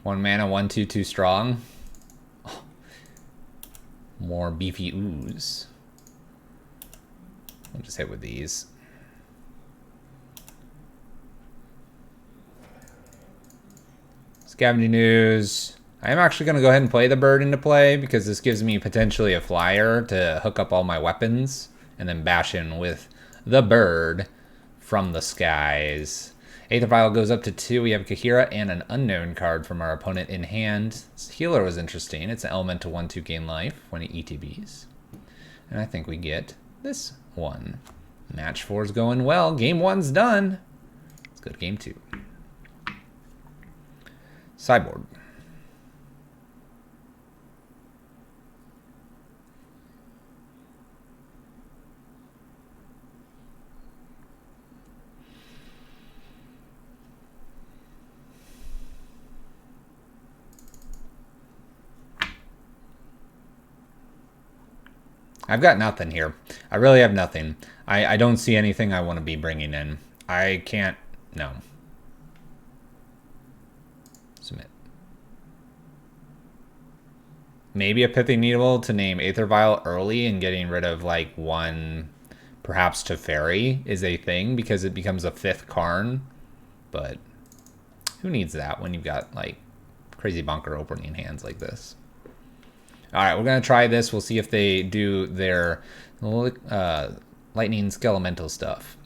1 mana, 1/2 strong. Oh. More beefy ooze. I'll just hit with these. Scavenging News. I am actually going to go ahead and play the bird into play because this gives me potentially a flyer to hook up all my weapons and then bash in with the bird from the skies. Aether Vial goes up to 2. We have Kahira and an unknown card from our opponent in hand. This healer was interesting. It's an elemental 1/2 gain life when it ETBs. And I think we get this one. Match 4's going well. Game 1's done. Let's go to game 2. Sideboard. I've got nothing here. I really have nothing. I don't see anything I want to be bringing in. I can't... No. Submit. Maybe a Pithy Needle to name Aether Vial early and getting rid of, like, 1, perhaps Teferi is a thing because it becomes a 5th Karn. But who needs that when you've got, like, crazy bonker opening hands like this? Alright, we're going to try this. We'll see if they do their lightning skelemental stuff.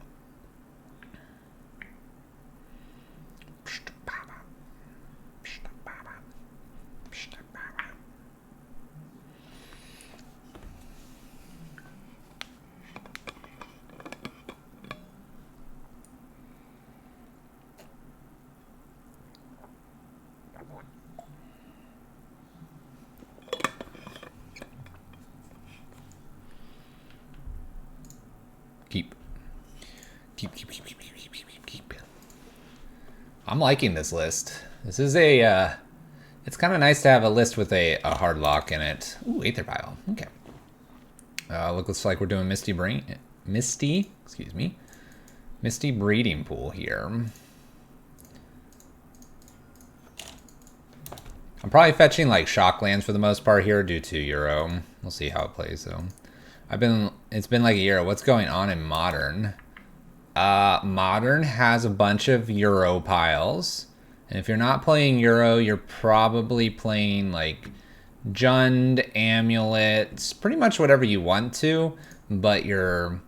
Keep. I'm liking this list. This is a, it's kind of nice to have a list with a hard lock in it. Ooh, Aether Vial. Okay. Looks like we're doing Misty Breeding Pool here. I'm probably fetching like shock lands for the most part here due to Euro. We'll see how it plays though. It's been like a year. What's going on in Modern? Modern has a bunch of Euro piles. And if you're not playing Euro, you're probably playing like Jund, Amulets, pretty much whatever you want to, but you're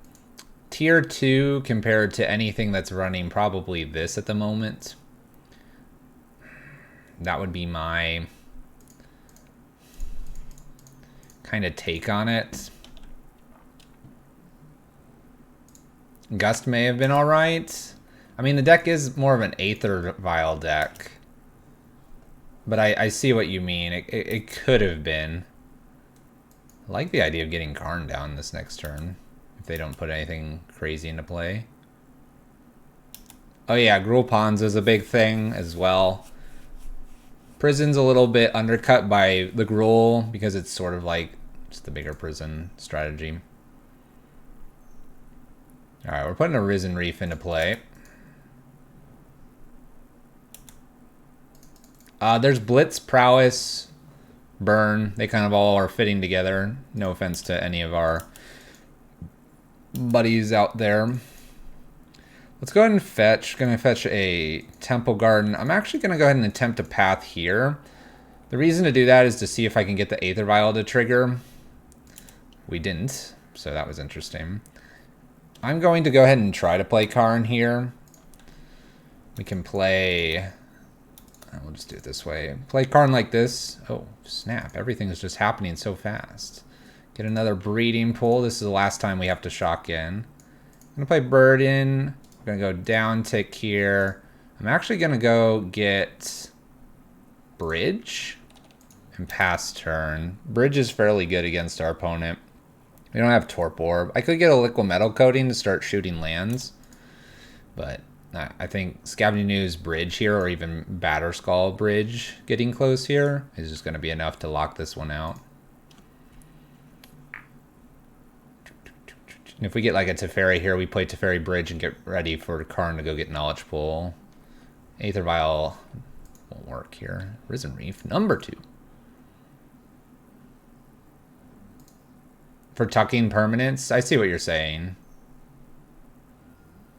tier 2 compared to anything that's running probably this at the moment. That would be my kind of take on it. Gust may have been alright. I mean, the deck is more of an Aether Vial deck. But I see what you mean. It could have been. I like the idea of getting Karn down this next turn. If they don't put anything crazy into play. Oh yeah, Gruul Pawns is a big thing as well. Prison's a little bit undercut by the Gruul because it's sort of like just the bigger prison strategy. Alright, we're putting a Risen Reef into play. There's Blitz, Prowess, Burn. They kind of all are fitting together. No offense to any of our buddies out there. Let's go ahead and fetch. Gonna fetch a Temple Garden. I'm actually gonna go ahead and attempt a path here. The reason to do that is to see if I can get the Aether Vial to trigger. We didn't, so that was interesting. I'm going to go ahead and try to play Karn here. We can play... We'll just do it this way. Play Karn like this. Oh, snap. Everything is just happening so fast. Get another Breeding Pool. This is the last time we have to shock in. I'm going to play Burden. We're going to go down tick here. I'm actually going to go get Bridge and pass turn. Bridge is fairly good against our opponent. We don't have Torp Orb. I could get a Liquid Metal Coating to start shooting lands. But I think Scavenging Ooze Bridge here, or even Batterskull Bridge getting close here, is just going to be enough to lock this one out. And if we get like a Teferi here, we play Teferi Bridge and get ready for Karn to go get Knowledge Pool. Aether Vial won't work here. Risen Reef, number 2. For tucking permanents, I see what you're saying.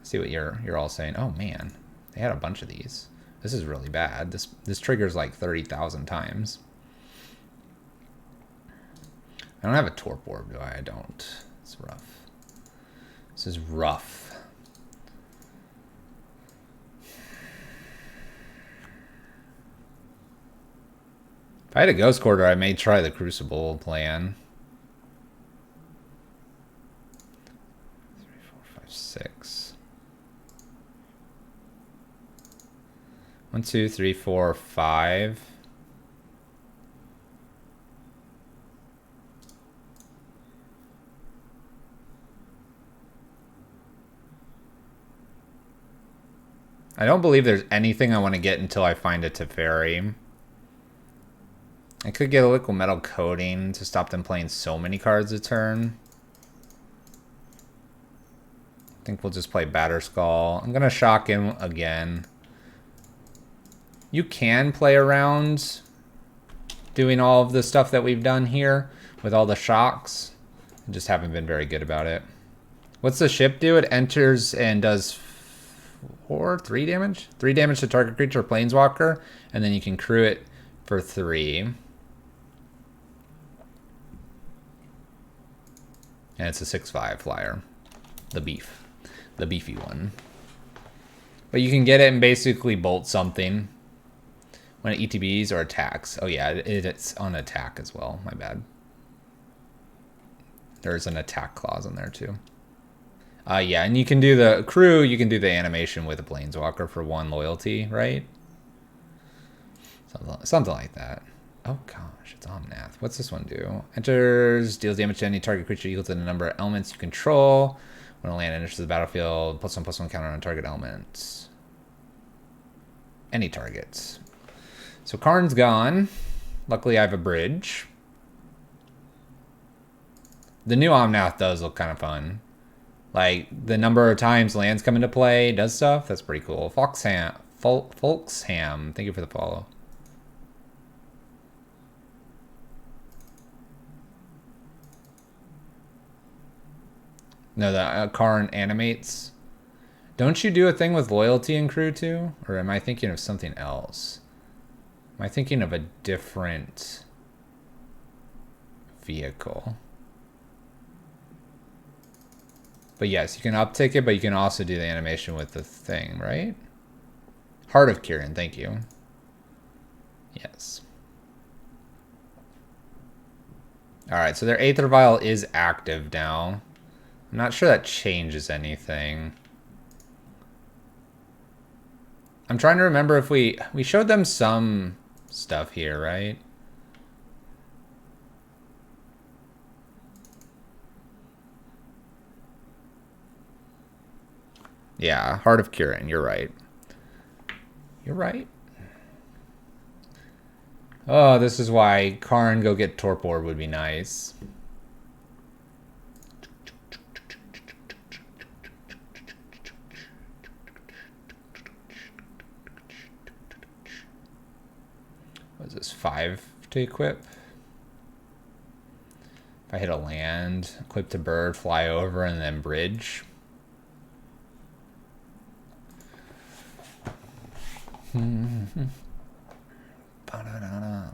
See what you're all saying. Oh man, they had a bunch of these. This is really bad. This triggers like 30,000 times. I don't have a Torp Orb, do I? I don't. It's rough. This is rough. If I had a Ghost Quarter, I may try the Crucible plan. 3, 4, 5, 6. 1, 2, 3, 4, 5. I don't believe there's anything I want to get until I find a Teferi. I could get a Liquid Metal Coating to stop them playing so many cards a turn. I think we'll just play Batterskull. I'm going to shock in again. You can play around doing all of the stuff that we've done here with all the shocks. I just haven't been very good about it. What's the ship do? It enters and does 3 damage? 3 damage to target creature or planeswalker, and then you can crew it for 3. And it's a 6/5 flyer. The beefy one. But you can get it and basically bolt something when it ETBs or attacks. Oh yeah, it's on attack as well. My bad. There's an attack clause in there too. Yeah, and you can do the crew, you can do the animation with a planeswalker for 1 loyalty, right? Something like that. Oh gosh, it's Omnath. What's this one do? Enters, deals damage to any target creature equal to the number of elements you control. When a land enters the battlefield, +1/+1 counter on target elements. Any targets. So Karn's gone. Luckily I have a bridge. The new Omnath does look kind of fun. Like, the number of times lands come into play, does stuff. That's pretty cool. Folksham, thank you for the follow. No, the Karn animates. Don't you do a thing with loyalty and crew too? Or am I thinking of something else? Am I thinking of a different vehicle? But yes, you can uptick it, but you can also do the animation with the thing, right? Heart of Kieran, thank you. Yes. Alright, so their Aether Vial is active now. I'm not sure that changes anything. I'm trying to remember if we showed them some stuff here, right? Yeah, Heart of Kieran, you're right. You're right. Oh, this is why Karn go get Torpor would be nice. What is this, 5 to equip? If I hit a land, equip to bird, fly over, and then bridge.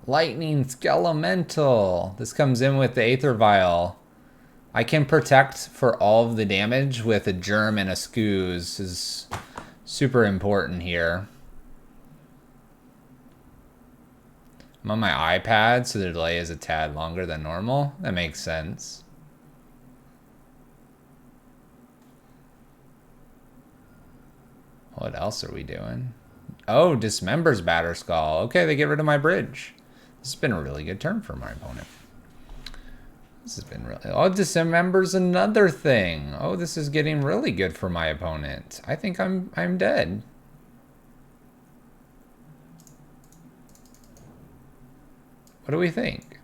Lightning Skelemental. This comes in with the Aether Vial. I can protect for all of the damage with a Germ and a Scooze. Is super important here. I'm on my iPad, so the delay is a tad longer than normal. That makes sense. What else are we doing? Oh, dismembers Batterskull. Okay, they get rid of my bridge. This has been a really good turn for my opponent. This has been really... Oh, dismembers another thing. Oh, this is getting really good for my opponent. I think I'm dead. What do we think?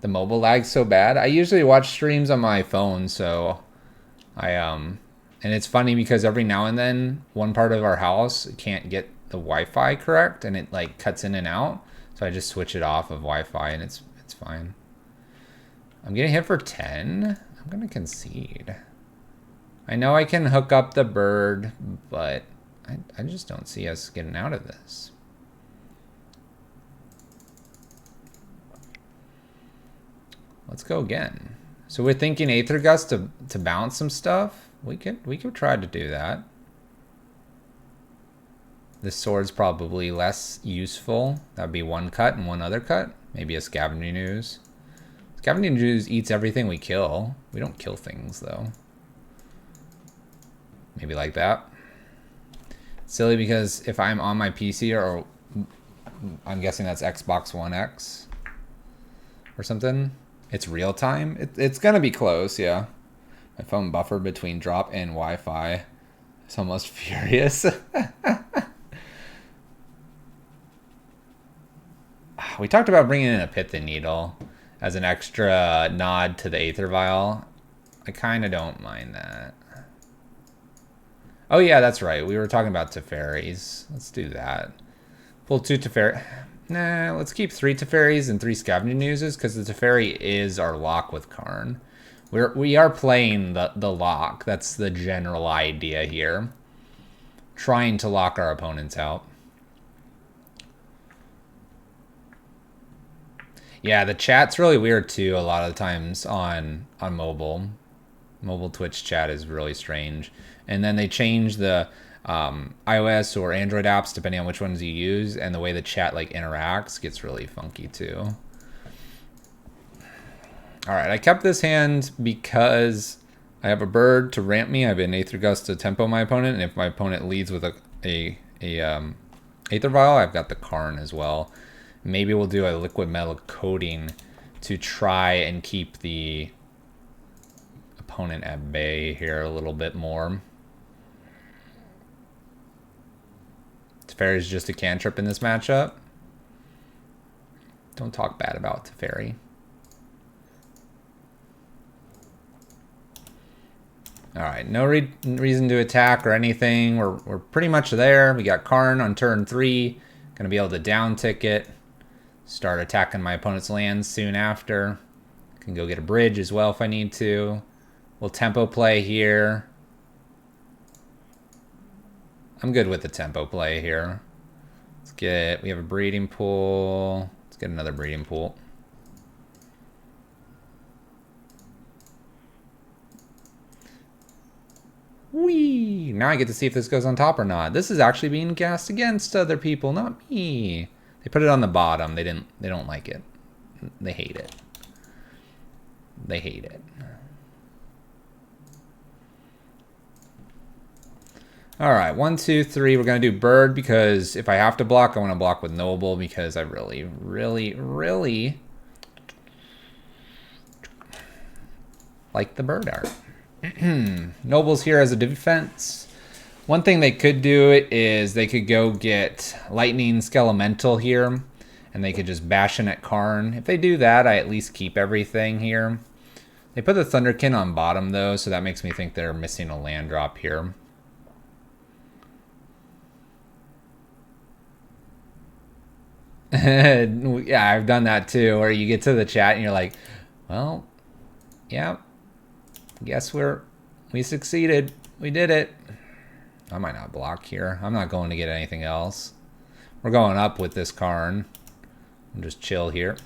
The mobile lag's so bad. I usually watch streams on my phone, so and it's funny because every now and then one part of our house can't get the Wi-Fi correct and it like cuts in and out. So I just switch it off of Wi-Fi and it's fine. I'm getting hit for 10. I'm gonna concede. I know I can hook up the bird, but I just don't see us getting out of this. Let's go again. So we're thinking Aether Gust to bounce some stuff. We could try to do that. This sword's probably less useful. That would be one cut and one other cut. Maybe a Scavenging Ooze. Scavenging Ooze eats everything we kill. We don't kill things though. Maybe like that. Silly because if I'm on my PC or I'm guessing that's Xbox One X or something. It's real time. It's gonna be close, yeah. My phone buffer between drop and Wi-Fi. It's almost furious. We talked about bringing in a Pithing Needle as an extra nod to the Aether Vial. I kind of don't mind that. Oh yeah, that's right. We were talking about Teferis. Let's do that. Pull 2 Teferi. Nah, let's keep 3 Teferis and 3 Scavenging Oozes because the Teferi is our lock with Karn. We are playing the lock. That's the general idea here. Trying to lock our opponents out. Yeah, the chat's really weird too a lot of the times on mobile. Mobile Twitch chat is really strange. And then they change the iOS or Android apps depending on which ones you use, and the way the chat like interacts gets really funky too. Alright, I kept this hand because I have a bird to ramp me. I have an Aether Gust to tempo my opponent, and if my opponent leads with a Aether Vial, I've got the Karn as well. Maybe we'll do a liquid metal coating to try and keep the opponent at bay here a little bit more. Teferi is just a cantrip in this matchup. Don't talk bad about Teferi. Alright, no reason to attack or anything. We're pretty much there. We got Karn on turn 3. Gonna be able to down tick it. Start attacking my opponent's lands soon after. Can go get a bridge as well if I need to. We'll tempo play here. I'm good with the tempo play here. We have a breeding pool. Let's get another breeding pool. Whee! Now I get to see if this goes on top or not. This is actually being cast against other people, not me. They put it on the bottom. They don't like it. They hate it. They hate it. All right, 1, 2, 3. We're gonna do bird because if I have to block, I want to block with noble because I really like the bird art. Noble's here as a defense. One thing they could do is they could go get lightning skelemental here, and they could just bash in at Karn. If they do that, I at least keep everything here. They put the Thunderkin on bottom though, so that makes me think they're missing a land drop here. Yeah, I've done that too, where you get to the chat and you're like, well, yeah, guess we succeeded. We did it. I might not block here. I'm not going to get anything else. We're going up with this Karn. I'll just chill here.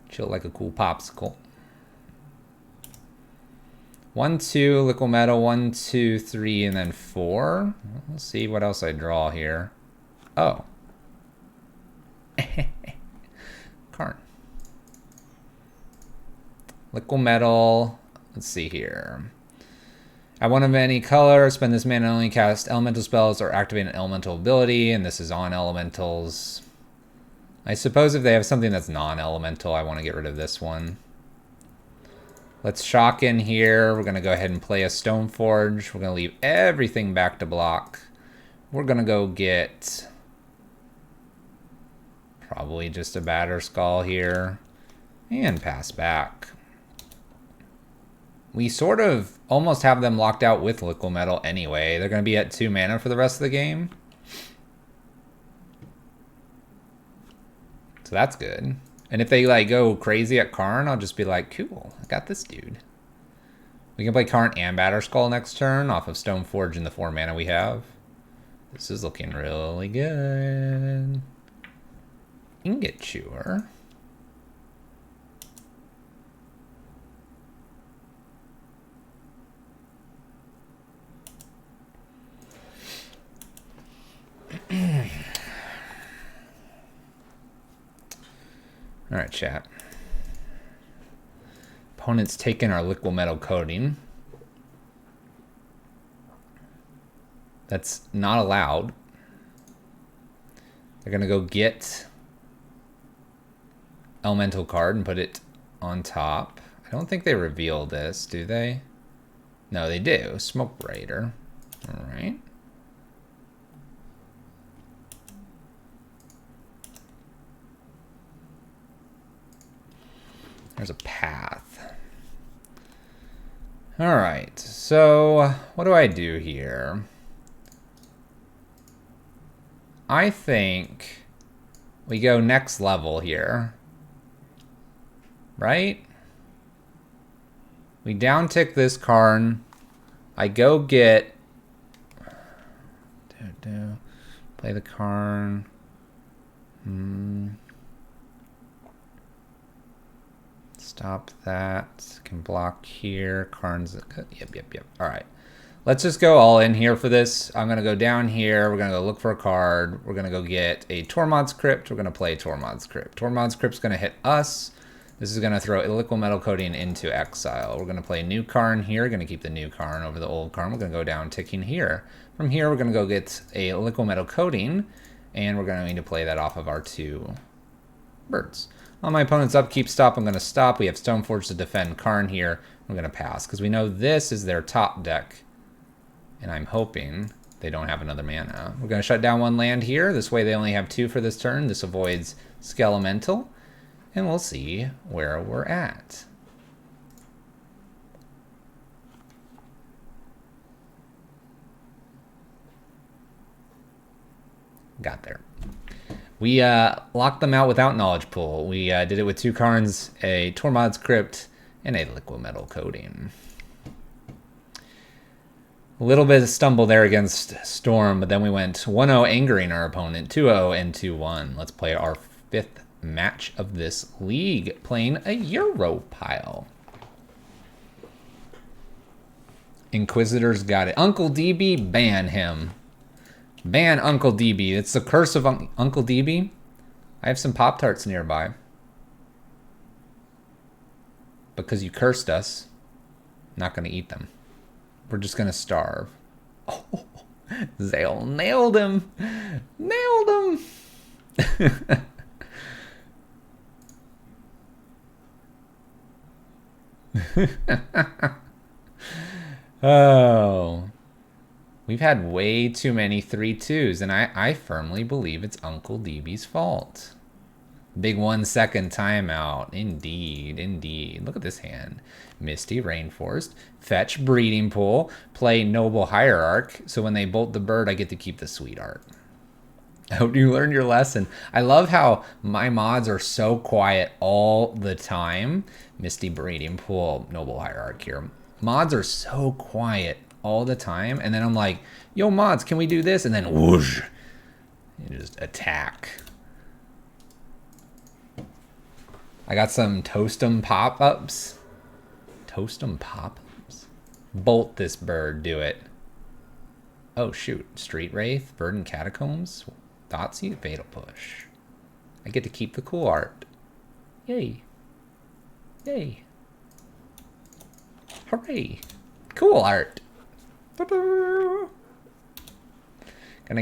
Chill like a cool popsicle. 1, 2, liquid metal, 1, 2, 3, and then 4. Let's see what else I draw here. Oh. Karn. Liquid metal. Let's see here. At one of any color, spend this mana to only cast elemental spells or activate an elemental ability, and this is on elementals. I suppose if they have something that's non-elemental, I want to get rid of this one. Let's shock in here. We're going to go ahead and play a Stoneforge. We're going to leave everything back to block. We're going to go get probably just a Batter Skull here and pass back. We sort of almost have them locked out with liquid metal anyway. They're going to be at 2 mana for the rest of the game. So that's good. And if they like go crazy at Karn, I'll just be like, cool, I got this dude. We can play Karn and Batter Skull next turn off of Stoneforge in the 4 mana we have. This is looking really good. Ingot Chewer. All right, chat. Opponent's taking our liquid metal coating. That's not allowed. They're gonna go get elemental card and put it on top. I don't think they reveal this, do they? No, they do. Smoke Raider. All right. There's a path. All right, so what do I do here? I think we go next level here, right? We downtick this Karn. I go get, play the Karn. Stop that. Can block here. Karn's. Yep. All right. Let's just go all in here for this. I'm going to go down here. We're going to go look for a card. We're going to go get a Tormod's Crypt. We're going to play Tormod's Crypt. Tormod's Crypt's going to hit us. This is going to throw a liquid metal coating into exile. We're going to play new Karn here. We're going to keep the new Karn over the old Karn. We're going to go down ticking here. From here, we're going to go get a liquid metal coating, and we're going to need to play that off of our 2 birds. On my opponent's upkeep stop, I'm going to stop. We have Stoneforge to defend Karn here. I'm going to pass because we know this is their top deck, and I'm hoping they don't have another mana. We're going to shut down 1 land here. This way they only have 2 for this turn. This avoids Skelemental, and we'll see where we're at. Got there. We locked them out without Knowledge Pool. We did it with 2 Karns, a Tormod's Crypt, and a liquid metal coating. A little bit of stumble there against Storm, but then we went 1-0 angering our opponent, 2-0 and 2-1. Let's play our 5th match of this league, playing a Euro pile. Inquisitor's got it. Uncle DB, ban him. Ban Uncle DB. It's the curse of Uncle DB. I have some Pop-Tarts nearby. Because you cursed us. I'm not going to eat them. We're just going to starve. Oh, Zale nailed him. Nailed him. Oh. We've had way too many 3-2s, and I firmly believe it's Uncle DB's fault. Big 1 second timeout. Indeed, indeed. Look at this hand. Misty Rainforest. Fetch Breeding Pool. Play Noble Hierarch. So when they bolt the bird, I get to keep the sweetheart. I hope you learned your lesson. I love how my mods are so quiet all the time. Misty Breeding Pool. Noble Hierarch here. Mods are so quiet all the time. And then I'm like, yo, mods, can we do this? And then whoosh. You just attack. I got some Toastum pop-ups. Toastum pop-ups? Bolt this bird, do it. Oh, shoot. Street Wraith, Verdant Catacombs, Thoughtseize, Fatal Push. I get to keep the cool art. Yay. Yay. Hooray. Cool art. Gonna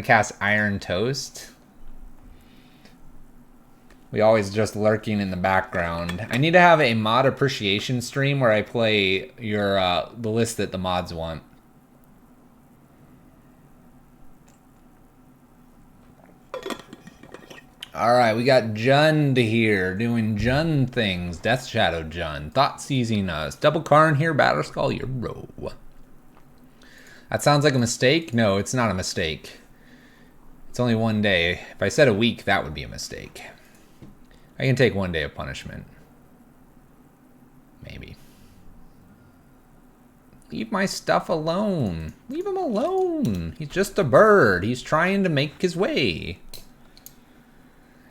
cast Iron Toast. We always just lurking in the background. I need to have a mod appreciation stream where I play your the list that the mods want. Alright, we got Jund here, doing Jund things. Death Shadow Jund. Thought seizing us. Double Karn here, Batterskull Euro. That sounds like a mistake? No, it's not a mistake. It's only 1 day. If I said a week, that would be a mistake. I can take 1 day of punishment. Maybe. Leave my stuff alone. Leave him alone. He's just a bird. He's trying to make his way.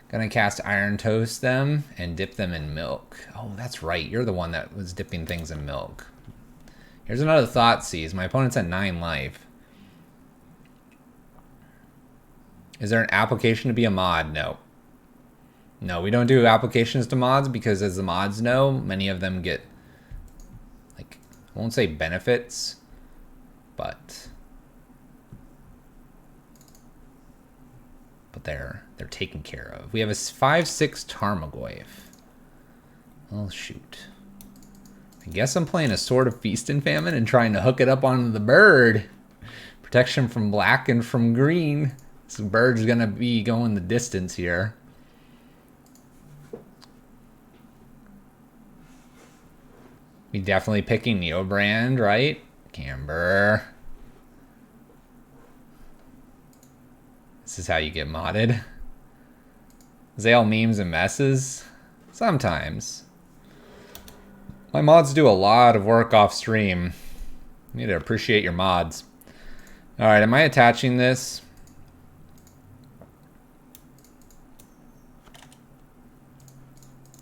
Gonna cast Iron Toast them and dip them in milk. Oh, that's right. You're the one that was dipping things in milk. Here's another Thoughtseize. My opponent's at 9 life. Is there an application to be a mod? No. No, we don't do applications to mods because, as the mods know, many of them get, like, I won't say benefits, but they're taken care of. We have a 5/6 Tarmogoyf. Oh, shoot. I guess I'm playing a Sword of Feast and Famine and trying to hook it up onto the bird. Protection from black and from green. This bird's gonna be going the distance here. We definitely picking Neobrand, right? Camber. This is how you get modded. Zale memes and messes? Sometimes. My mods do a lot of work off stream. You need to appreciate your mods. Alright, am I attaching this?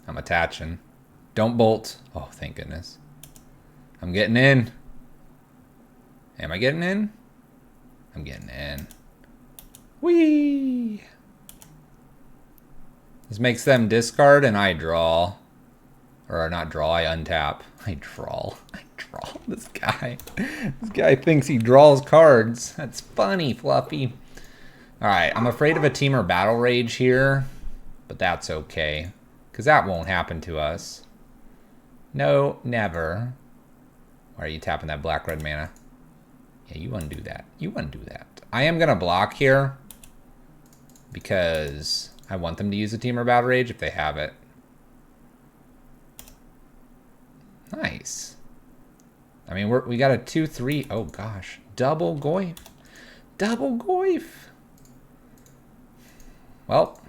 I'm attaching. Don't bolt. Oh, thank goodness. I'm getting in. Am I getting in? I'm getting in. Whee! This makes them discard and I draw. Or not draw, I untap. I draw. This guy. This guy thinks he draws cards. That's funny, Fluffy. Alright, I'm afraid of a Teamer Battle Rage here. But that's okay. Because that won't happen to us. No, never. Why are you tapping that black-red mana? Yeah, you undo that. You undo that. I am going to block here. Because I want them to use a Teamer Battle Rage if they have it. Nice. I mean, we got a 2/3. Oh, gosh. Double Goyf. Double Goyf. Well.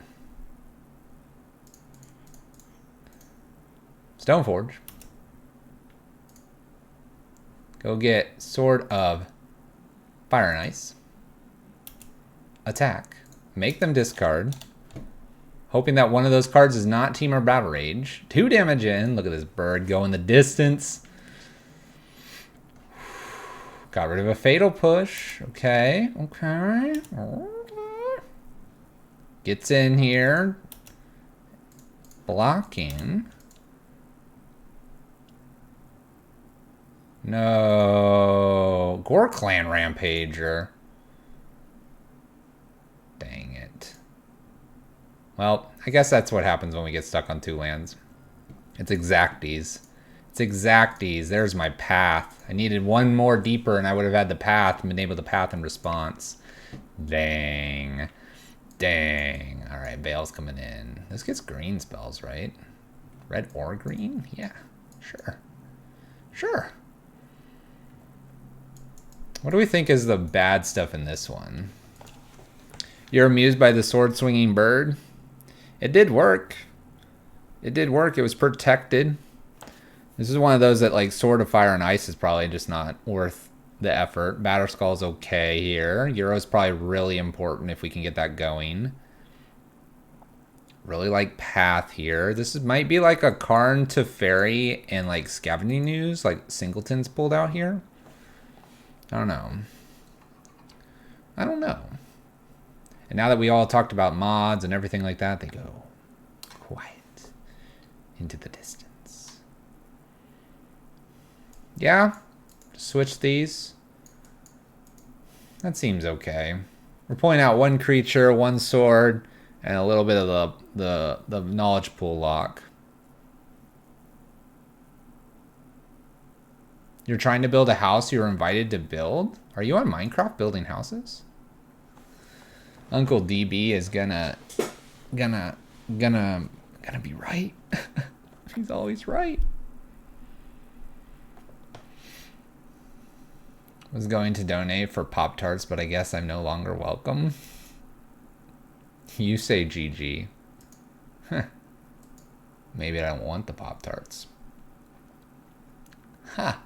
Stoneforge. Go get Sword of Fire and Ice. Attack. Make them discard. Hoping that one of those cards is not Team or Battle Rage. 2 damage in. Look at this bird going the distance. Got rid of a Fatal Push. Okay. Okay. Gets in here. Blocking. No. Gore Clan Rampager. Dang it. Well, I guess that's what happens when we get stuck on 2 lands. It's Exacties. It's Exacties. There's my path. I needed one more deeper and I would have had the path and been able to path in response. Dang. Dang. Alright, Veil's coming in. This gets green spells, right? Red or green? Yeah. Sure. Sure. What do we think is the bad stuff in this one? You're amused by the sword-swinging bird? It did work. It did work. It was protected. This is one of those that, like, Sword of Fire and Ice is probably just not worth the effort. Batterskull's okay here. Euro's probably really important if we can get that going. Really like Path here. This might be like a Karn to Fairy and, like, Scavenging News, like Singleton's pulled out here. I don't know. I don't know. And now that we all talked about mods and everything like that, they go quiet into the distance. Yeah, switch these. That seems okay. We're pulling out 1 creature, 1 sword, and a little bit of the knowledge pool lock. You're trying to build a house you were invited to build? Are you on Minecraft building houses? Uncle DB is gonna be right. He's always right. Was going to donate for Pop-Tarts, but I guess I'm no longer welcome. You say GG. Maybe I don't want the Pop-Tarts. Ha!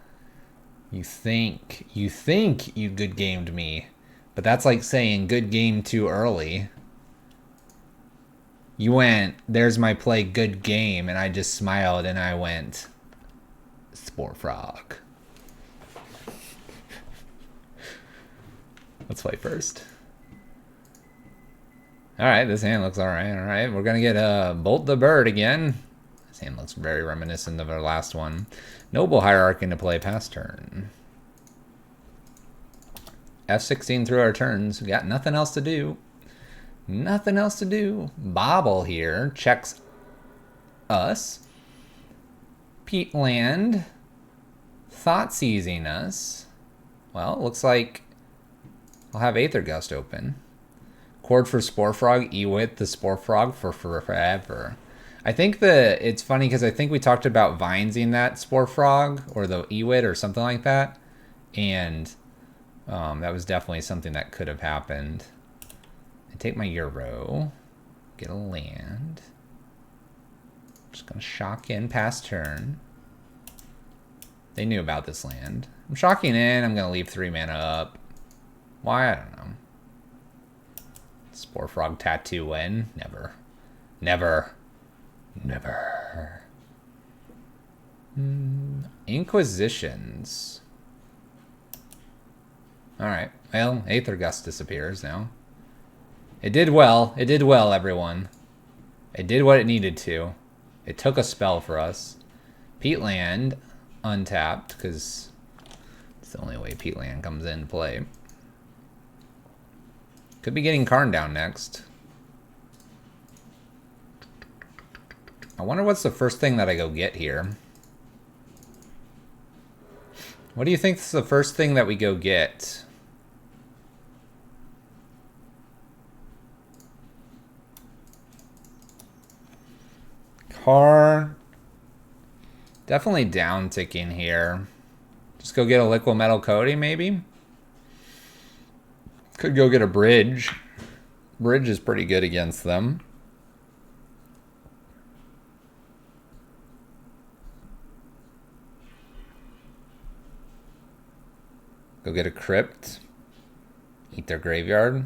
You think you good gamed me. But that's like saying good game too early. You went, there's my play, good game, and I just smiled and I went, Spore Frog. Let's play first. Alright, this hand looks alright, alright. We're gonna get Bolt the Bird again. This hand looks very reminiscent of our last one. Noble Hierarch into play past turn. F16 through our turns. We got nothing else to do. Nothing else to do. Bobble here checks us. Pete Land. Thought seizing us. Well, looks like I'll have Aether Gust open. Chord for Spore Frog. Ewit the Spore Frog for forever. I think it's funny because I think we talked about Vinesing that Spore Frog or the Ewit or something like that. And that was definitely something that could have happened. I take my Euro. Get a land. Just going to shock in past turn. They knew about this land. I'm shocking in. I'm going to leave 3 mana up. Why? I don't know. Spore Frog Tattoo in? Never. Never. Never. Inquisitions. Alright. Well, Aether Gust disappears now. It did well. It did well, everyone. It did what it needed to. It took a spell for us. Peatland untapped, because it's the only way Peatland comes into play. Could be getting Karn down next. I wonder what's the first thing that I go get here. What do you think is the first thing that we go get? Car. Definitely down ticking here. Just go get a Liquid Metal Coating, maybe? Could go get a Bridge. Bridge is pretty good against them. Go get a Crypt. Eat their graveyard.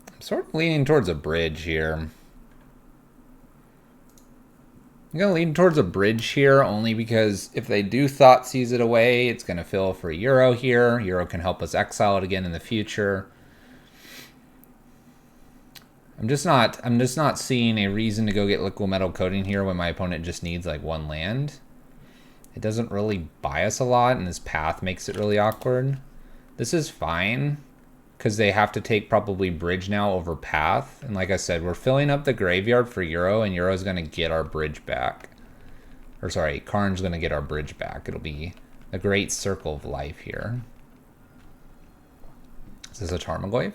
I'm sort of leaning towards a bridge here. I'm going to lean towards a bridge here only because if they do Thoughtseize it away, it's going to fill for Euro here. Euro can help us exile it again in the future. I'm just not seeing a reason to go get Liquid Metal Coating here when my opponent just needs like one land. It doesn't really buy us a lot, and this path makes it really awkward. This is fine, because they have to take probably bridge now over path. And like I said, we're filling up the graveyard for Euro, and Euro's going to get our bridge back. Or sorry, Karn's going to get our bridge back. It'll be a great circle of life here. Is this a Tarmogoyf?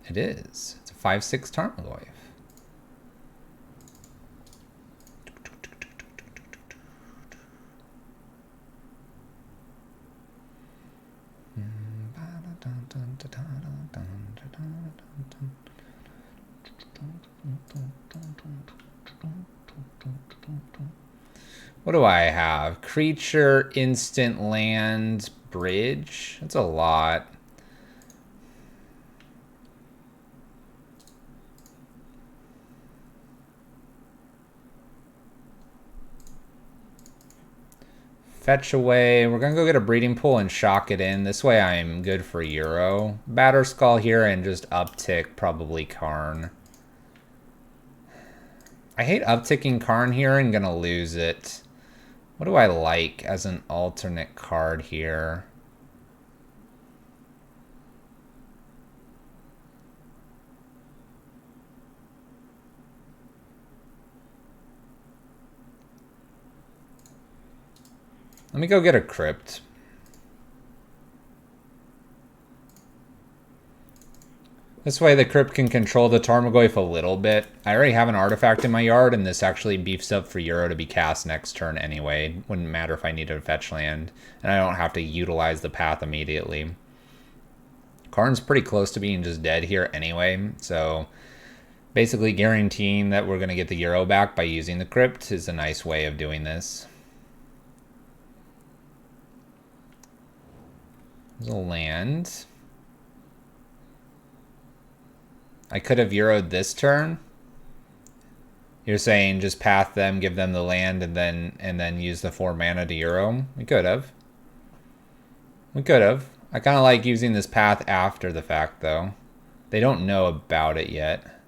It is. It's a 5/6 Tarmogoyf. What do I have? Creature, instant, land, bridge. That's a lot. Fetch away. We're going to go get a breeding pool and shock it in. This way I'm good for Euro. Batterskull here and just uptick probably Karn. I hate upticking Karn here and going to lose it. What do I like as an alternate card here? Let me go get a crypt. This way the crypt can control the Tarmogoyf a little bit. I already have an artifact in my yard, and this actually beefs up for Euro to be cast next turn anyway. Wouldn't matter if I needed a fetch land, and I don't have to utilize the path immediately. Karn's pretty close to being just dead here anyway, so basically guaranteeing that we're going to get the Euro back by using the crypt is a nice way of doing this. There's a land. I could have Euro'd this turn. You're saying just path them, give them the land, and then use the 4 mana to Euro? We could have. We could have. I kind of like using this path after the fact, though. They don't know about it yet.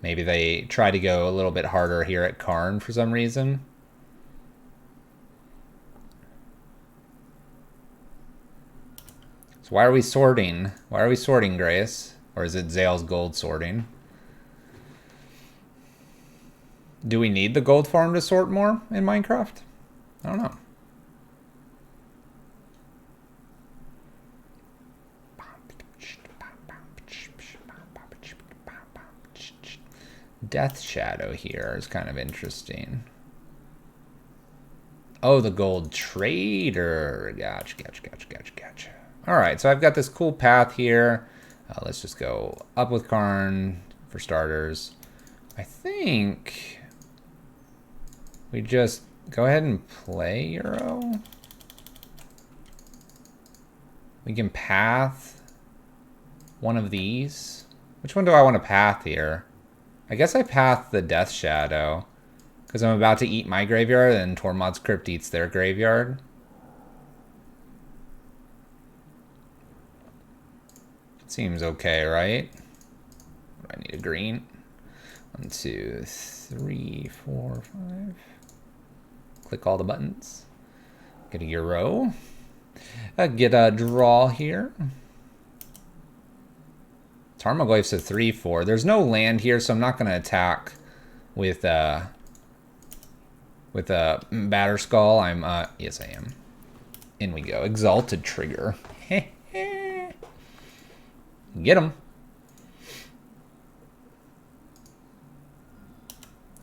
Maybe they try to go a little bit harder here at Karn for some reason. So why are we sorting? Why are we sorting, Grace? Or is it Zale's gold sorting? Do we need the gold farm to sort more in Minecraft? I don't know. Death Shadow here is kind of interesting. Oh, the gold trader. Gotcha. All right, so I've got this cool path here. Let's just go up with Karn for starters. I think we just go ahead and play Euro. We can path one of these. Which one do I want to path here? I guess I path the Death Shadow because I'm about to eat my graveyard and Tormod's Crypt eats their graveyard. Seems okay, right? I need a green. 1, 2, 3, 4, 5. Click all the buttons. Get a Euro. Get a draw here. Tarmogoyf's a 3/4. There's no land here, so I'm not going to attack with a Batterskull. I'm yes, I am. In we go. Exalted Trigger. Get him.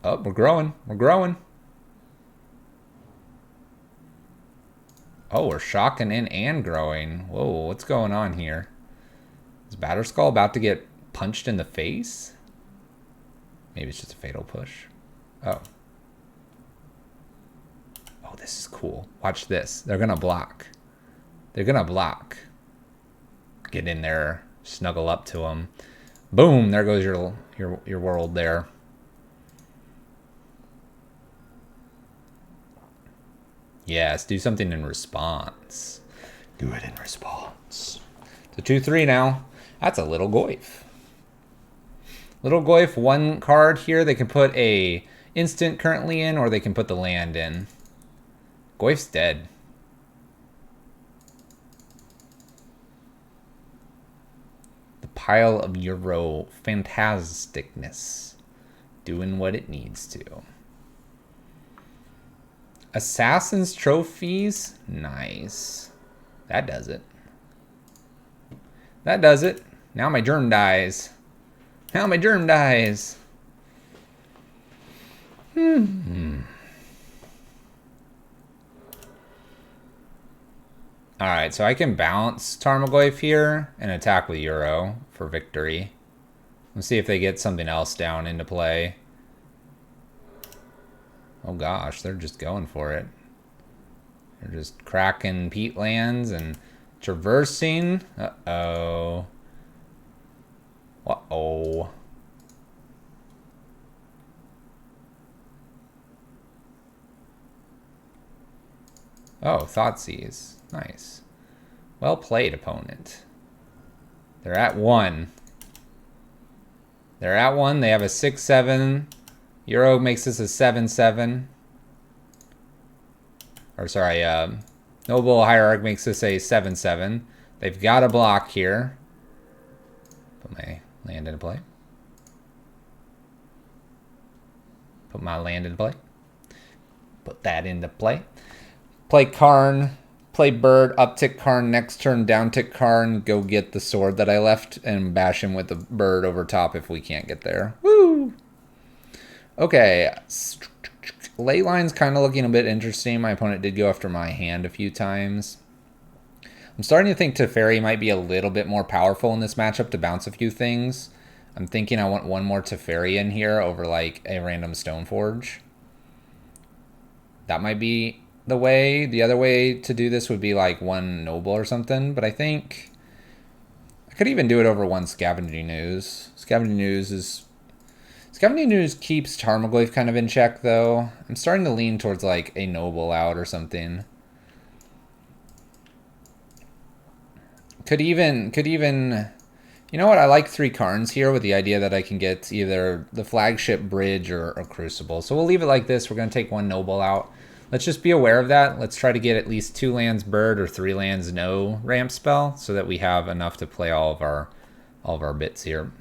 Oh, we're growing. We're growing. Oh, we're shocking in and growing. Whoa, what's going on here? Is Batterskull about to get punched in the face? Maybe it's just a fatal push. Oh. Oh, Oh, this is cool. Watch this. They're gonna block. They're gonna block. Get in there, snuggle up to them. Boom! There goes your world there. Yes, do something in response. Do it in response. So 2-3 now. That's a little Goyf. Little Goyf, one card here. They can put a instant currently in, or they can put the land in. Goyf's dead. The pile of Euro fantasticness. Doing what it needs to. Assassin's Trophies? Nice. That does it. That does it. Now my germ dies. Now my germ dies. Alright, so I can bounce Tarmogoyf here and attack with Euro for victory. Let's see if they get something else down into play. Oh gosh, they're just going for it. They're just cracking peat lands and traversing. Uh-oh. Uh-oh. Oh, Thoughtseize. Nice. Well played, opponent. They're at 1. They're at 1. They have a 6-7. Euro makes this a 7-7. Or sorry, Noble Hierarch makes this a 7-7. They've got a block here. Put my land into play. Put my land into play. Put that into play. Play Karn. Play Bird. Uptick Karn. Next turn, downtick Karn. Go get the sword that I left and bash him with the bird over top if we can't get there. Woo! Okay, ley line's kind of looking a bit interesting. My opponent did go after my hand a few times. I'm starting to think Teferi might be a little bit more powerful in this matchup to bounce a few things. I'm thinking I want one more Teferi in here over like a random Stoneforge. That might be the way. The other way to do this would be like one Noble or something, but I think I could even do it over one Scavenging Ooze. Scavenging Ooze keeps Tarmogoyf kind of in check, though. I'm starting to lean towards, like, a Noble out or something. Could even... You know what? I like 3 Karns here with the idea that I can get either the Flagship, Bridge, or Crucible. So we'll leave it like this. We're going to take 1 Noble out. Let's just be aware of that. Let's try to get at least 2 lands Bird or 3 lands no ramp spell so that we have enough to play all of our bits here.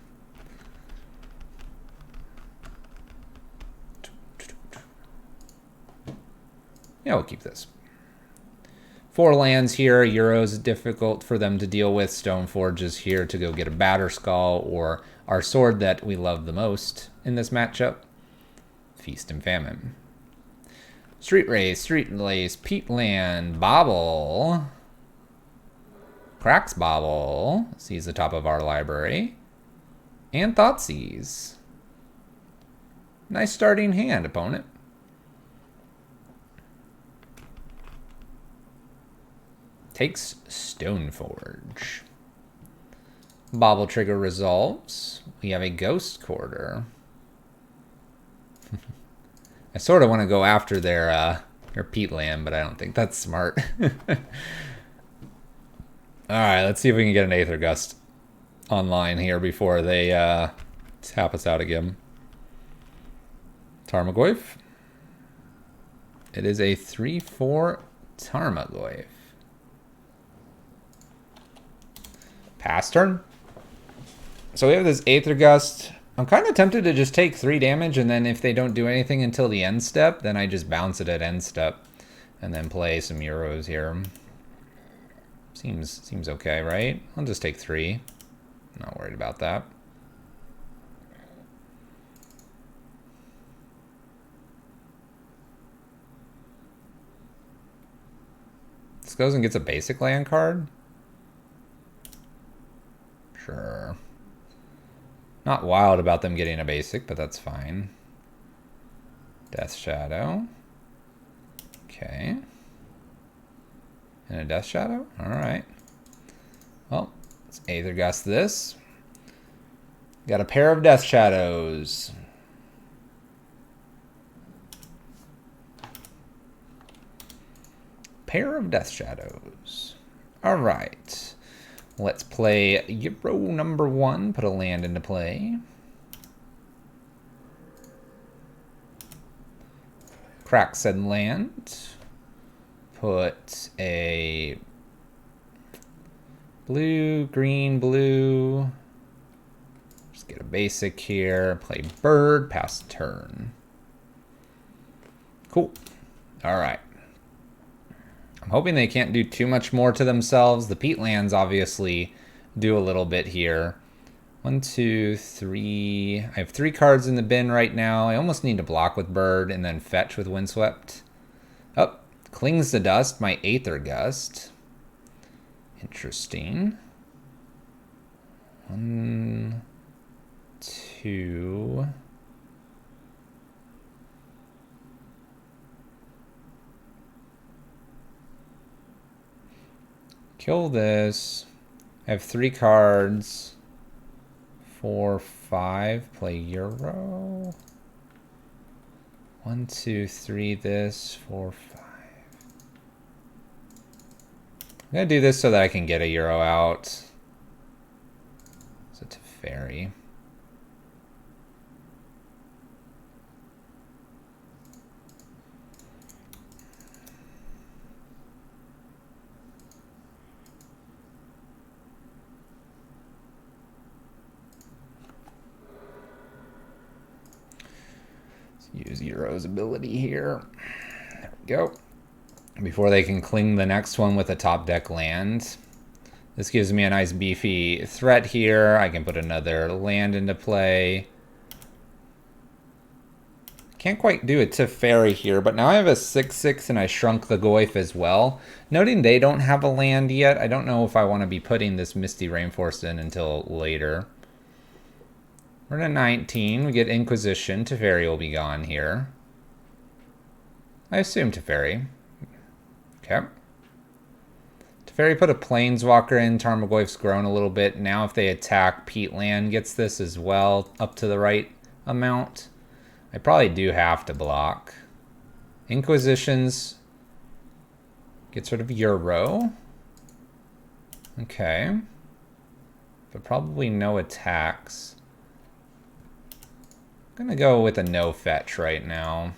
Yeah, we'll keep this. 4 lands here. Euro's difficult for them to deal with. Stoneforge is here to go get a Batterskull or our sword that we love the most in this matchup. Feast and Famine. Street Race, Street Lace, Peatland, Bobble. Cracks Bobble. Sees the top of our library. And Thoughtseize. Nice starting hand, opponent. Takes Stoneforge. Bobble Trigger resolves. We have a Ghost Quarter. I sort of want to go after their Peatland, but I don't think that's smart. Alright, let's see if we can get an Aether Gust online here before they tap us out again. Tarmogoyf. It is a 3-4 Tarmogoyf. Pass turn. So we have this Aether Gust. I'm kind of tempted to just take 3 damage, and then if they don't do anything until the end step, then I just bounce it at end step, and then play some Euros here. Seems okay, right? I'll just take 3. Not worried about that. This goes and gets a basic land card. Sure. Not wild about them getting a basic, but that's fine. Death Shadow. Okay. And a Death Shadow? Alright. Well, let's Aether Gust this. Got a pair of Death Shadows. Pair of Death Shadows. Alright. Let's play Euro number 1. Put a land into play. Crack said land. Put a blue, green, blue. Just get a basic here. Play bird, pass turn. Cool. All right. I'm hoping they can't do too much more to themselves. The peatlands obviously do a little bit here. 1, 2, 3. I have 3 cards in the bin right now. I almost need to block with bird and then fetch with windswept. Oh, clings to dust, my Aether Gust. Interesting. 1, 2. Kill this. I have 3 cards. 4, 5. Play Euro. 1, 2, 3. This. 4, 5. I'm gonna do this so that I can get a Euro out. So to fairy. Use Euro's ability here. There we go. Before they can cling the next one with a top deck land. This gives me a nice beefy threat here. I can put another land into play. Can't quite do it to fairy here, but now I have a 6/6 and I shrunk the Goyf as well. Noting they don't have a land yet, I don't know if I want to be putting this Misty Rainforest in until later. We're at 19. We get Inquisition. Teferi will be gone here. I assume Teferi. Okay. Teferi put a Planeswalker in. Tarmogoyf's grown a little bit. Now if they attack, Peatland gets this as well, up to the right amount. I probably do have to block. Inquisitions gets rid of Euro. Okay. But probably no attacks. I'm gonna go with a no fetch right now.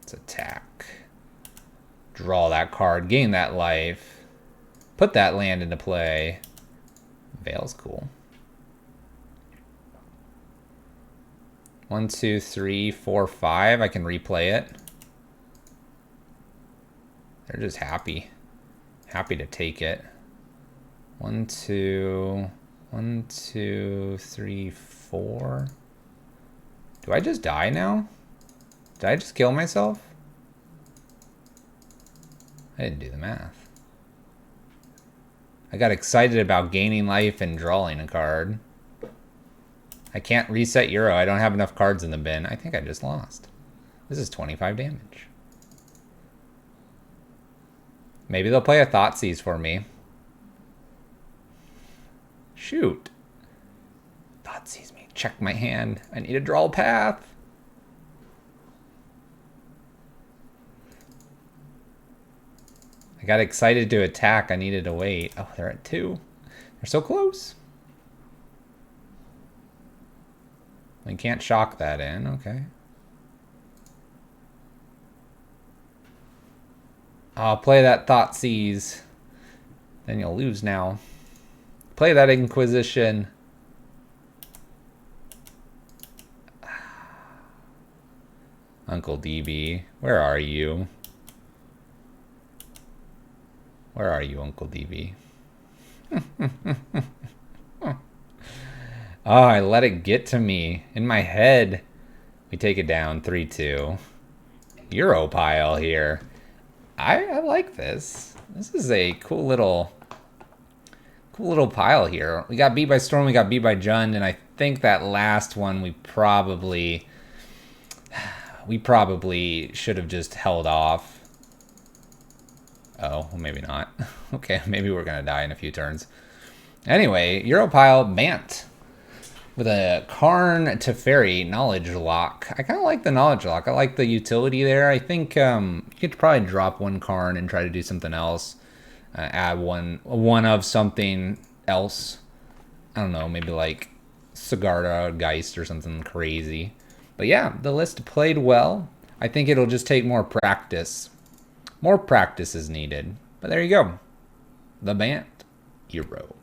Let's attack. Draw that card, gain that life. Put that land into play. Veil's cool. 1, 2, 3, 4, 5. I can replay it. They're just happy. Happy to take it. 1, 2... 1, 2, 3, 4. Do I just die now? Did I just kill myself? I didn't do the math. I got excited about gaining life and drawing a card. I can't reset Euro. I don't have enough cards in the bin. I think I just lost. This is 25 damage. Maybe they'll play a Thoughtseize for me. Shoot. Thoughtseize me. Check my hand. I need to draw a path. I got excited to attack. I needed to wait. Oh, they're at 2. They're so close. We can't shock that in. Okay. I'll play that Thoughtseize. Then you'll lose now. Play that Inquisition. Uncle DB, where are you? Where are you, Uncle DB? Oh, I let it get to me. In my head. We take it down 3-2. Euro pile here. I like this. This is a cool little pile here. We got beat by Storm, we got beat by Jund, and I think that last one we probably We probably should have just held off. Oh, well, maybe not. Okay, maybe we're going to die in a few turns. Anyway, Europile Bant with a Karn Teferi Knowledge Lock. I kind of like the Knowledge Lock. I like the utility there. I think you could probably drop one Karn and try to do something else. Add one of something else. I don't know, maybe like Sigarda, Geist, or something crazy. But yeah, the list played well. I think it'll just take more practice. More practice is needed. But there you go. The Bant Euro.